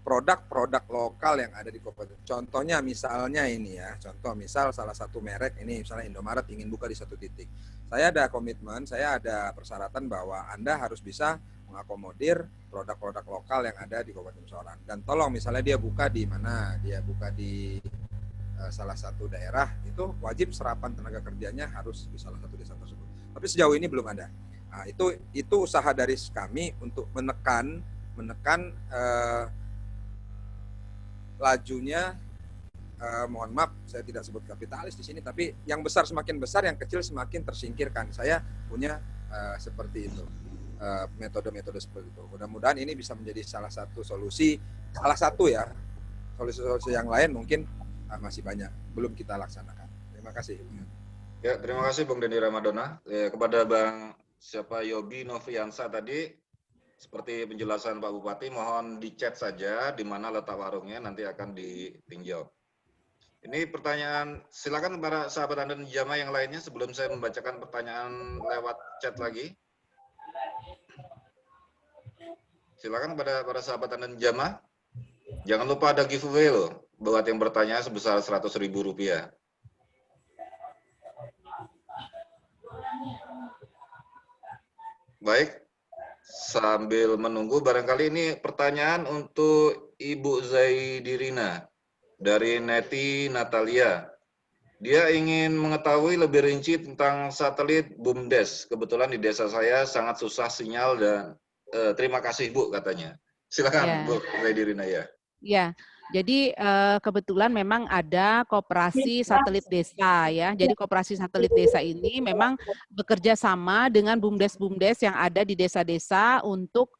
produk-produk lokal yang ada di kabupaten. Contohnya misalnya ini ya, misal salah satu merek ini, misalnya Indomaret ingin buka di satu titik. Saya ada komitmen, saya ada persyaratan bahwa Anda harus bisa mengakomodir produk-produk lokal yang ada di Kabupaten Pesawaran. Dan tolong misalnya dia buka di mana, dia buka di salah satu daerah, itu wajib serapan tenaga kerjanya harus di salah satu desa tersebut. Tapi sejauh ini belum ada. Nah, itu usaha dari kami untuk menekan lajunya, mohon maaf saya tidak sebut kapitalis di sini, tapi yang besar semakin besar, yang kecil semakin tersingkirkan. Saya punya seperti itu, metode-metode seperti itu. Mudah-mudahan ini bisa menjadi salah satu solusi, ya. Solusi yang lain mungkin masih banyak, belum kita laksanakan. Terima kasih. Ya, terima kasih Bung Denny Ramadona. Kepada Bang Yobi Noviansa tadi, seperti penjelasan Pak Bupati, mohon di-chat saja di mana letak warungnya, nanti akan ditinjau. Ini pertanyaan, silakan para sahabat Anda dan jamaah yang lainnya sebelum saya membacakan pertanyaan lewat chat lagi. Silakan kepada para sahabat Anda dan jamaah. Jangan lupa ada giveaway loh, buat yang bertanya sebesar Rp100.000. Baik. Sambil menunggu, barangkali ini pertanyaan untuk Ibu Zaidirina dari Neti Natalia. Dia ingin mengetahui lebih rinci tentang satelit BUMDes. Kebetulan di desa saya sangat susah sinyal dan terima kasih Bu katanya. Silakan ya. Bu Zaidirina ya. Ya. Jadi kebetulan memang ada koperasi satelit desa ya. Jadi koperasi satelit desa ini memang bekerja sama dengan BUMDes yang ada di desa-desa untuk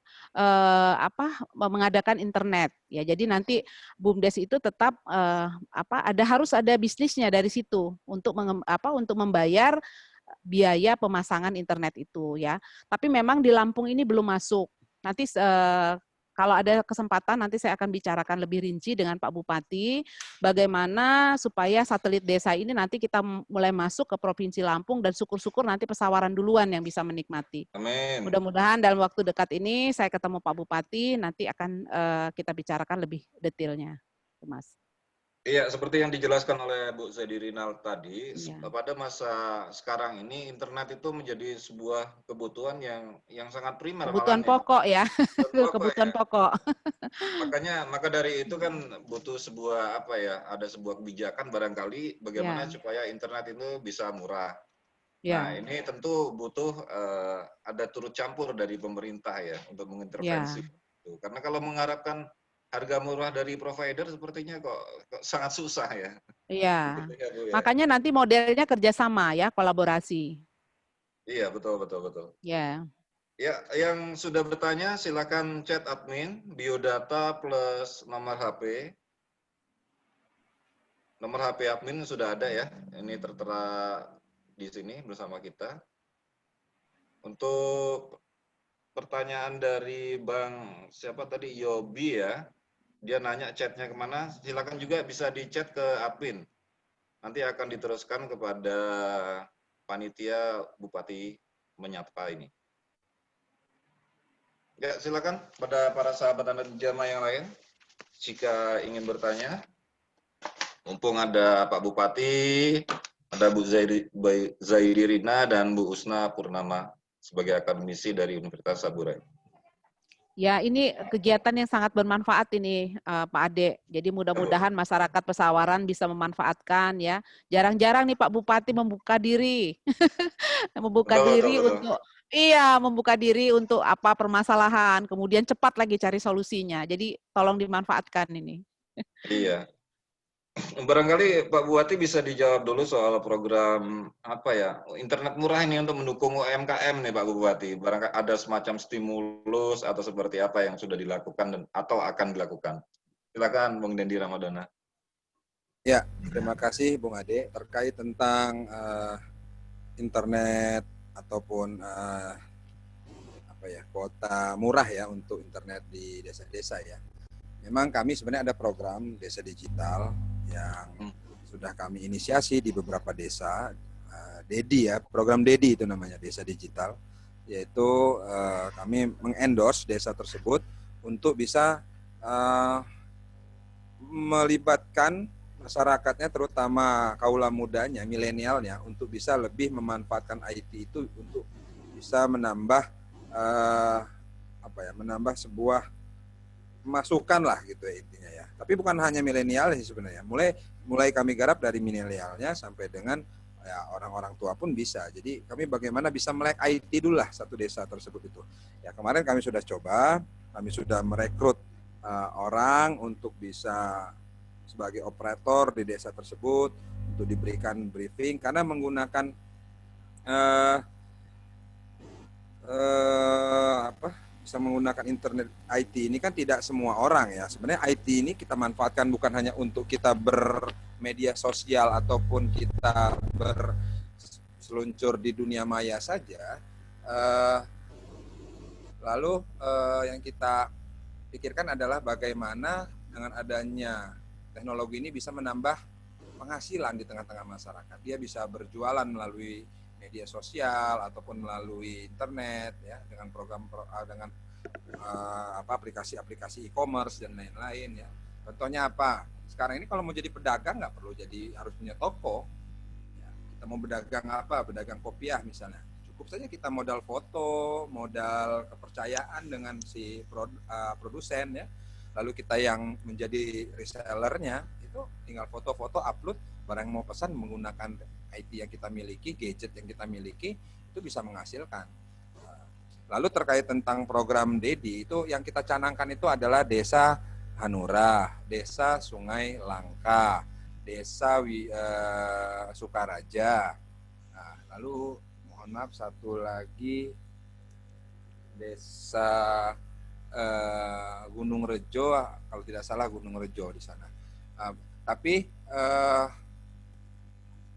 mengadakan internet ya. Jadi nanti BUMDes itu tetap harus ada bisnisnya dari situ untuk untuk membayar biaya pemasangan internet itu ya. Tapi memang di Lampung ini belum masuk. Nanti kalau ada kesempatan nanti saya akan bicarakan lebih rinci dengan Pak Bupati bagaimana supaya satelit desa ini nanti kita mulai masuk ke Provinsi Lampung dan syukur-syukur nanti Pesawaran duluan yang bisa menikmati. Amin. Mudah-mudahan dalam waktu dekat ini saya ketemu Pak Bupati, nanti akan kita bicarakan lebih detailnya, Mas. Iya, seperti yang dijelaskan oleh Bu Zaidirina tadi, pada masa sekarang ini internet itu menjadi sebuah kebutuhan yang sangat primer. Kebutuhan pokok ya, kebutuhan pokok. Maka dari itu kan butuh sebuah ada sebuah kebijakan barangkali bagaimana supaya internet itu bisa murah. Nah, ini tentu butuh ada turut campur dari pemerintah ya untuk mengintervensi. Karena kalau mengharapkan harga murah dari provider sepertinya kok sangat susah ya. Iya. Makanya nanti modelnya kerjasama ya, kolaborasi. Iya, betul. Ya. Ya, yang sudah bertanya silakan chat admin, biodata plus nomor HP. Nomor HP admin sudah ada ya. Ini tertera di sini bersama kita. Untuk pertanyaan dari Bang siapa tadi, Yobi ya. Dia nanya chatnya kemana, silakan juga bisa di-chat ke admin. Nanti akan diteruskan kepada panitia Bupati menyapa ini. Ya, silakan pada para sahabat dan jamaah yang lain, jika ingin bertanya. Mumpung ada Pak Bupati, ada Bu Zaidirina dan Bu Usna Purnama sebagai akademisi dari Universitas Saburai. Ya, ini kegiatan yang sangat bermanfaat ini, Pak Ade. Jadi mudah-mudahan masyarakat Pesawaran bisa memanfaatkan ya. Jarang-jarang nih Pak Bupati membuka diri, membuka diri untuk permasalahan, kemudian cepat lagi cari solusinya. Jadi tolong dimanfaatkan ini. Iya. Barangkali Pak Bupati bisa dijawab dulu soal program apa ya, internet murah ini untuk mendukung UMKM nih Pak Bupati. Barangkali ada semacam stimulus atau seperti apa yang sudah dilakukan dan atau akan dilakukan. Silakan Bung Dendi Ramadana. Ya, terima kasih Bung Ade. Terkait tentang internet ataupun kuota murah ya untuk internet di desa-desa ya. Memang kami sebenarnya ada program desa digital yang sudah kami inisiasi di beberapa desa. DEDI ya, program DEDI itu namanya, desa digital, yaitu kami mengendorse desa tersebut untuk bisa melibatkan masyarakatnya, terutama kaula mudanya, milenialnya, untuk bisa lebih memanfaatkan IT itu untuk bisa menambah menambah sebuah masukan lah gitu ya intinya ya. Tapi bukan hanya milenial sih sebenarnya. Mulai kami garap dari milenialnya sampai dengan ya orang-orang tua pun bisa. Jadi kami bagaimana bisa melek IT dulu lah satu desa tersebut itu. Ya kemarin kami sudah coba, kami sudah merekrut orang untuk bisa sebagai operator di desa tersebut untuk diberikan briefing karena menggunakan bisa menggunakan internet IT ini kan tidak semua orang ya. Sebenarnya IT ini kita manfaatkan bukan hanya untuk kita bermedia sosial ataupun kita berseluncur di dunia maya saja. Lalu yang kita pikirkan adalah bagaimana dengan adanya teknologi ini bisa menambah penghasilan di tengah-tengah masyarakat. Dia bisa berjualan melalui media sosial ataupun melalui internet ya, dengan program dengan aplikasi-aplikasi e-commerce dan lain-lain ya. Contohnya apa? Sekarang ini kalau mau jadi pedagang nggak perlu harus punya toko. Ya, kita mau berdagang apa? Berdagang kopiah misalnya. Cukup saja kita modal foto, modal kepercayaan dengan si produsen ya. Lalu kita yang menjadi resellernya itu tinggal foto-foto, upload, barang mau pesan menggunakan IT yang kita miliki, gadget yang kita miliki, itu bisa menghasilkan. Lalu terkait tentang program DEDI, itu yang kita canangkan itu adalah Desa Hanura, Desa Sungai Langka, Desa Sukaraja. Nah, lalu mohon maaf satu lagi Desa Gunung Rejo, kalau tidak salah Gunung Rejo di sana. Tapi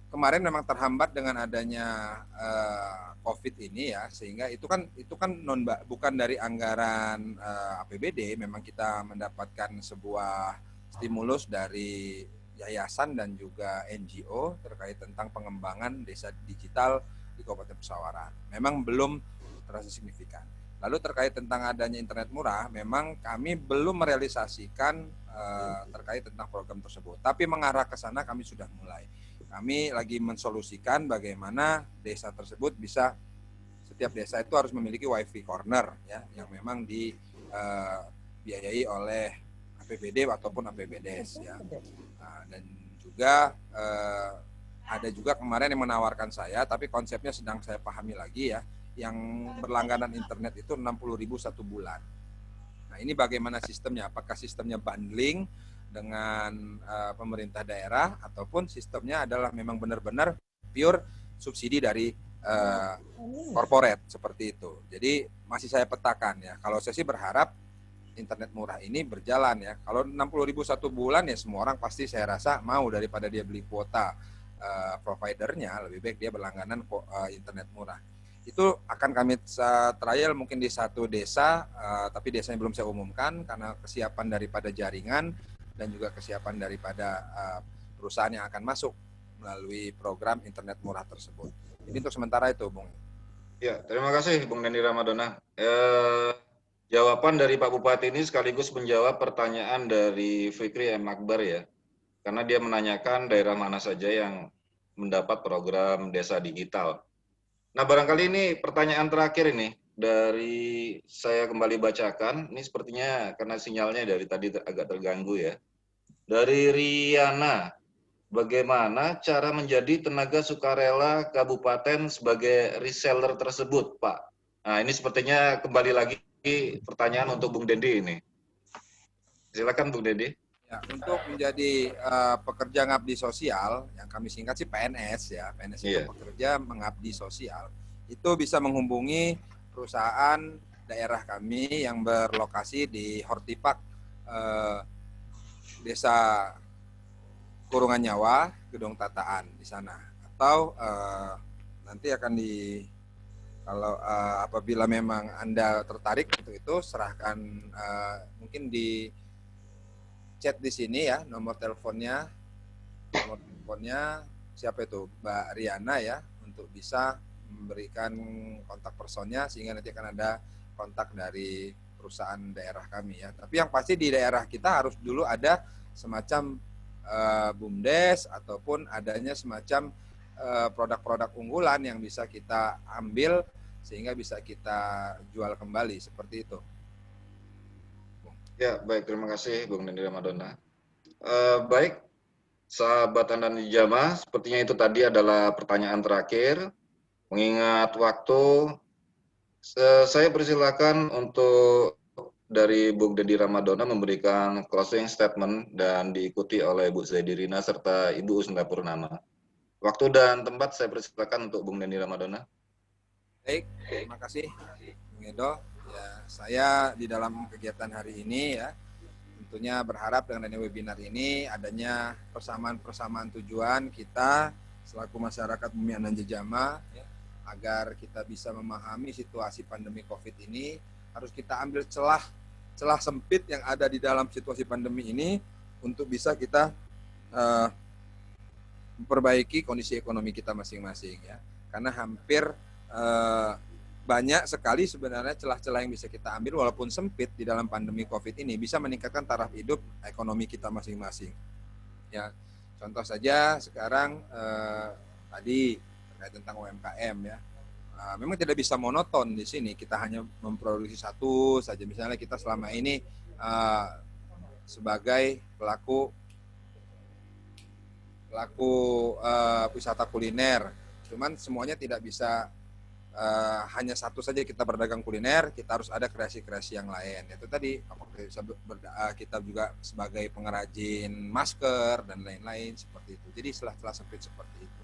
kemarin memang terhambat dengan adanya COVID ini ya, sehingga itu kan bukan dari anggaran APBD, memang kita mendapatkan sebuah stimulus dari yayasan dan juga NGO terkait tentang pengembangan desa digital di Kabupaten Pesawaran. Memang belum terasa signifikan. Lalu terkait tentang adanya internet murah, memang kami belum merealisasikan terkait tentang program tersebut. Tapi mengarah ke sana kami sudah mulai. Kami lagi mensolusikan bagaimana desa tersebut bisa, setiap desa itu harus memiliki wifi corner ya, yang memang dibiayai oleh APBD ataupun APBDes ya. Dan juga ada juga kemarin yang menawarkan saya, tapi konsepnya sedang saya pahami lagi ya, yang berlangganan internet itu 60.000 satu bulan. Nah ini bagaimana sistemnya? Apakah sistemnya bundling dengan pemerintah daerah ataupun sistemnya adalah memang benar-benar pure subsidi dari corporate seperti itu. Jadi masih saya petakan ya. Kalau saya sih berharap internet murah ini berjalan ya. Kalau 60.000 satu bulan ya semua orang pasti saya rasa mau, daripada dia beli kuota providernya, lebih baik dia berlangganan internet murah. Itu akan kami trial mungkin di satu desa, tapi desanya belum saya umumkan karena kesiapan daripada jaringan dan juga kesiapan daripada perusahaan yang akan masuk melalui program internet murah tersebut. Ini untuk sementara itu, Bung. Ya, terima kasih Bung Dendi Ramadana. Jawaban dari Pak Bupati ini sekaligus menjawab pertanyaan dari Fikri M. Akbar ya. Karena dia menanyakan daerah mana saja yang mendapat program desa digital. Nah, barangkali ini pertanyaan terakhir ini dari saya kembali bacakan. Ini sepertinya karena sinyalnya dari tadi agak terganggu ya. Dari Riana, bagaimana cara menjadi tenaga sukarela kabupaten sebagai reseller tersebut, Pak? Nah, ini sepertinya kembali lagi pertanyaan untuk Bung Dendi ini. Silakan Bung Dendi. Ya, untuk menjadi pekerja ngabdi sosial, yang kami singkat sih PNS ya, PNS itu pekerja mengabdi sosial, itu bisa menghubungi perusahaan daerah kami yang berlokasi di Hortipak, Desa Kurungan Nyawa, Gedung Tataan di sana. Atau nanti akan kalau apabila memang Anda tertarik untuk itu, serahkan mungkin di chat di sini ya, nomor teleponnya siapa itu, Mbak Riana ya, untuk bisa memberikan kontak personnya sehingga nanti akan ada kontak dari perusahaan daerah kami ya. Tapi yang pasti di daerah kita harus dulu ada semacam BUMDes ataupun adanya semacam produk-produk unggulan yang bisa kita ambil sehingga bisa kita jual kembali seperti itu. Ya, baik. Terima kasih, Bung Dendi Ramadona. Baik, sahabat Anda Jamaah, sepertinya itu tadi adalah pertanyaan terakhir. Mengingat waktu, saya persilakan untuk dari Bung Dendi Ramadona memberikan closing statement dan diikuti oleh Bu Zaidirina serta Ibu Usnda Purnama. Waktu dan tempat saya persilakan untuk Bung Dendi Ramadona. Baik, terima kasih, Bung Edo. Ya, saya di dalam kegiatan hari ini ya, tentunya berharap dengan adanya webinar ini adanya persamaan tujuan kita selaku masyarakat Bumi Anan Jejama ya, agar kita bisa memahami situasi pandemi COVID ini, harus kita ambil celah sempit yang ada di dalam situasi pandemi ini untuk bisa kita memperbaiki kondisi ekonomi kita masing-masing ya. Karena hampir banyak sekali sebenarnya celah-celah yang bisa kita ambil walaupun sempit di dalam pandemi COVID ini bisa meningkatkan taraf hidup ekonomi kita masing-masing. Ya, contoh saja sekarang tadi terkait tentang UMKM ya. Memang tidak bisa monoton di sini, kita hanya memproduksi satu saja. Misalnya kita selama ini sebagai pelaku wisata kuliner, cuman semuanya tidak bisa hanya satu saja kita berdagang kuliner, kita harus ada kreasi-kreasi yang lain. Itu tadi kita juga sebagai pengrajin masker dan lain-lain seperti itu. Jadi celah-celah sempit seperti itu.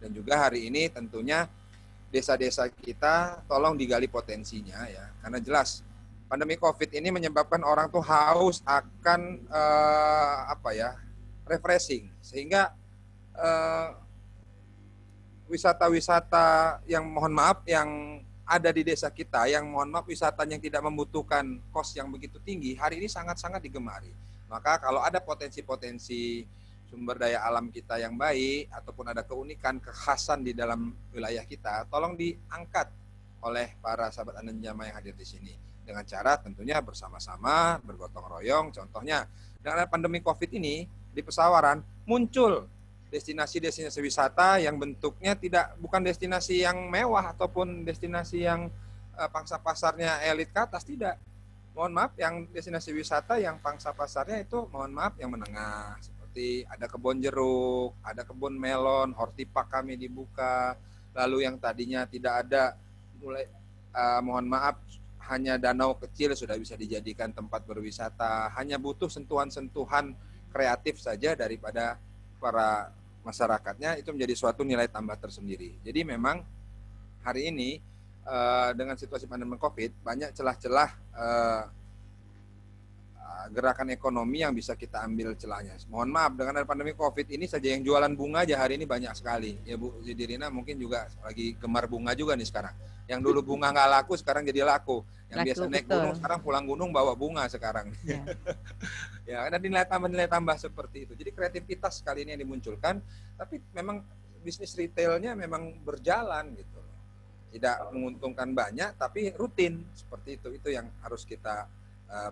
Dan juga hari ini tentunya desa-desa kita tolong digali potensinya ya, karena jelas pandemi COVID ini menyebabkan orang tuh haus akan refreshing, sehingga wisata-wisata yang mohon maaf yang ada di desa kita, yang mohon maaf wisata yang tidak membutuhkan kos yang begitu tinggi, hari ini sangat-sangat digemari. Maka kalau ada potensi-potensi sumber daya alam kita yang baik, ataupun ada keunikan, kekhasan di dalam wilayah kita, tolong diangkat oleh para sahabat Anan Jamaah yang hadir di sini. Dengan cara tentunya bersama-sama, bergotong royong. Contohnya, dengan pandemi COVID ini, di Pesawaran muncul destinasi-destinasi wisata yang bentuknya bukan destinasi yang mewah ataupun destinasi yang pangsa pasarnya elit ke atas, tidak. Mohon maaf, yang destinasi wisata yang pangsa pasarnya itu mohon maaf yang menengah, seperti ada kebun jeruk, ada kebun melon, Hortipak kami dibuka, lalu yang tadinya tidak ada mulai mohon maaf hanya danau kecil sudah bisa dijadikan tempat berwisata, hanya butuh sentuhan-sentuhan kreatif saja daripada para masyarakatnya, itu menjadi suatu nilai tambah tersendiri. Jadi memang hari ini dengan situasi pandemi COVID banyak celah-celah gerakan ekonomi yang bisa kita ambil celahnya. Mohon maaf, dengan ada pandemi COVID ini saja yang jualan bunga aja hari ini banyak sekali. Ya Bu Zidirina mungkin juga lagi gemar bunga juga nih sekarang. Yang dulu bunga nggak laku sekarang jadi laku. Yang biasa naik gunung sekarang pulang gunung bawa bunga sekarang. Ya, ada nilai tambah seperti itu. Jadi kreativitas kali ini yang dimunculkan, tapi memang bisnis retailnya memang berjalan gitu. Tidak menguntungkan banyak, tapi rutin seperti itu. Itu yang harus kita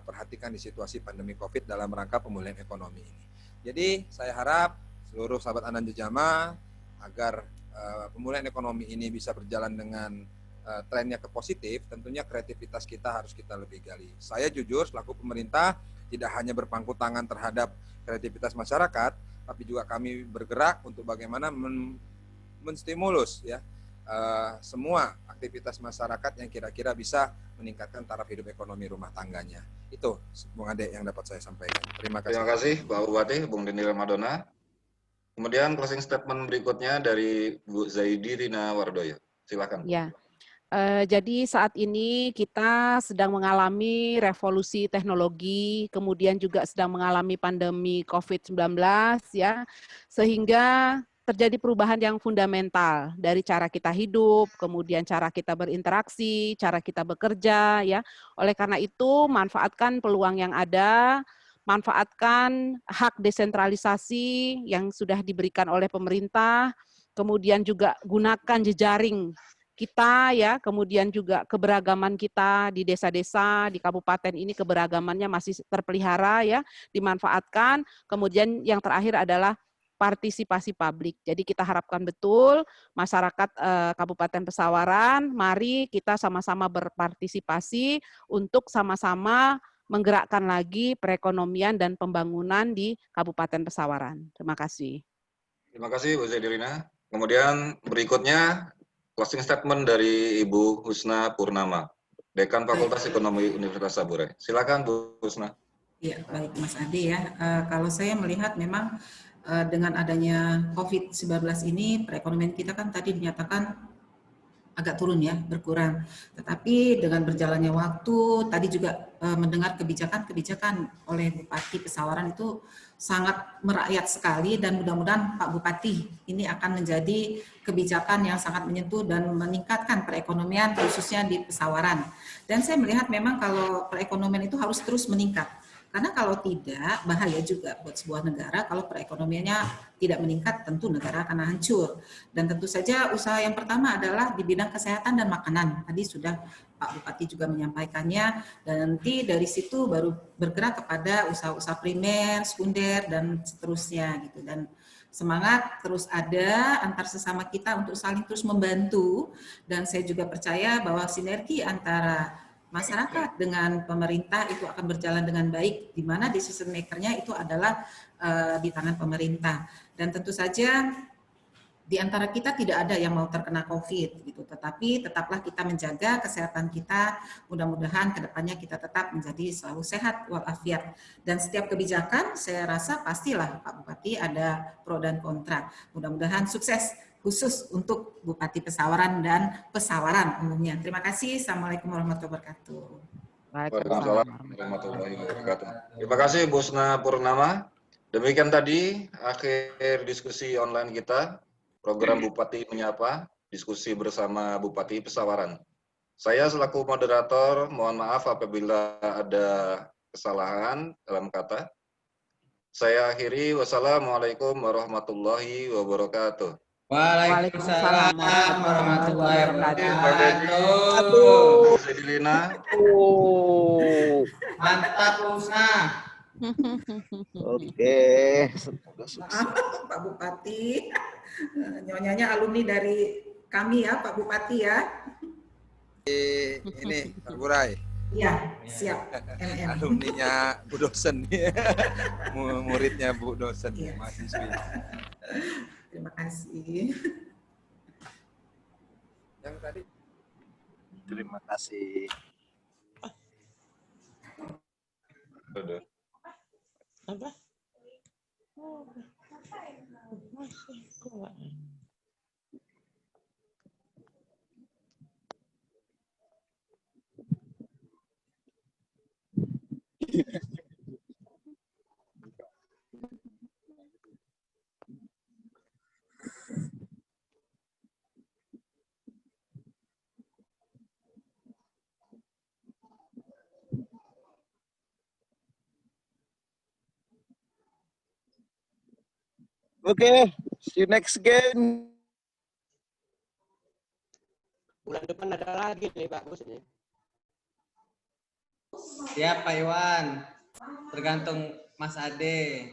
perhatikan di situasi pandemi COVID dalam rangka pemulihan ekonomi ini. Jadi saya harap seluruh sahabat Anan Jejama agar pemulihan ekonomi ini bisa berjalan dengan trennya ke positif, tentunya kreativitas kita harus kita lebih gali. Saya jujur selaku pemerintah tidak hanya berpangku tangan terhadap kreativitas masyarakat, tapi juga kami bergerak untuk bagaimana menstimulus ya semua aktivitas masyarakat yang kira-kira bisa meningkatkan taraf hidup ekonomi rumah tangganya. Itu, Bung Ade, yang dapat saya sampaikan. Terima kasih. Terima kasih, Pak Bupati, Bung Deni Ramadona. Kemudian closing statement berikutnya dari Bu Zaidi Rina Wardoyo. Silakan. Ya. Jadi saat ini kita sedang mengalami revolusi teknologi, kemudian juga sedang mengalami pandemi COVID-19 ya, sehingga terjadi perubahan yang fundamental dari cara kita hidup, kemudian cara kita berinteraksi, cara kita bekerja ya. Oleh karena itu, manfaatkan peluang yang ada, manfaatkan hak desentralisasi yang sudah diberikan oleh pemerintah, kemudian juga gunakan jejaring kita ya, kemudian juga keberagaman kita di desa-desa, di kabupaten ini keberagamannya masih terpelihara ya, dimanfaatkan. Kemudian yang terakhir adalah partisipasi publik. Jadi kita harapkan betul masyarakat Kabupaten Pesawaran, mari kita sama-sama berpartisipasi untuk sama-sama menggerakkan lagi perekonomian dan pembangunan di Kabupaten Pesawaran. Terima kasih. Terima kasih, Bu Zadirina. Kemudian berikutnya closing statement dari Ibu Husna Purnama, Dekan Fakultas Ekonomi Universitas Saburai. Silakan, Bu Husna. Ya, baik Mas Ade ya. Kalau saya melihat memang dengan adanya COVID-19 ini, perekonomian kita kan tadi dinyatakan agak turun ya, berkurang. Tetapi dengan berjalannya waktu, tadi juga mendengar kebijakan-kebijakan oleh Bupati Pesawaran itu sangat merakyat sekali, dan mudah-mudahan Pak Bupati ini akan menjadi kebijakan yang sangat menyentuh dan meningkatkan perekonomian khususnya di Pesawaran. Dan saya melihat memang kalau perekonomian itu harus terus meningkat. Karena kalau tidak, bahaya juga buat sebuah negara kalau perekonomiannya tidak meningkat, tentu negara akan hancur. Dan tentu saja usaha yang pertama adalah di bidang kesehatan dan makanan. Tadi sudah Pak Bupati juga menyampaikannya, dan nanti dari situ baru bergerak kepada usaha-usaha primer, sekunder, dan seterusnya gitu. Dan semangat terus ada antar sesama kita untuk saling terus membantu, dan saya juga percaya bahwa sinergi antara masyarakat dengan pemerintah itu akan berjalan dengan baik, di mana decision maker-nya itu adalah di tangan pemerintah. Dan tentu saja di antara kita tidak ada yang mau terkena COVID gitu, tetapi tetaplah kita menjaga kesehatan kita. Mudah-mudahan kedepannya kita tetap menjadi selalu sehat walafiat. Dan setiap kebijakan saya rasa pastilah Pak Bupati ada pro dan kontra. Mudah-mudahan sukses, khusus untuk Bupati Pesawaran dan Pesawaran umumnya. Terima kasih. Assalamualaikum warahmatullahi wabarakatuh. Waalaikumsalam warahmatullahi wabarakatuh. Terima kasih Bu Husna Purnama. Demikian tadi akhir diskusi online kita, program Bupati Menyapa, diskusi bersama Bupati Pesawaran. Saya selaku moderator, mohon maaf apabila ada kesalahan dalam kata. Saya akhiri, wassalamualaikum warahmatullahi wabarakatuh. Waalaikumsalam warahmatullahi wabarakatuh. Bu Zadirina. Mantap, Husna. Oke. Pak Bupati, nyonyanya alumni dari kami ya, Pak Bupati ya. Ini, Pak Burai. Iya, siap. Alumninya Bu dosen, muridnya Bu dosen, ya. mahasiswi. Terima kasih. Yang tadi. Terima kasih. Udah. Apa? Oh, masih kuat. Oke, see you next game. Bulan depan ada lagi nih Pak Bos ini. Siap Pak Iwan, tergantung Mas Ade.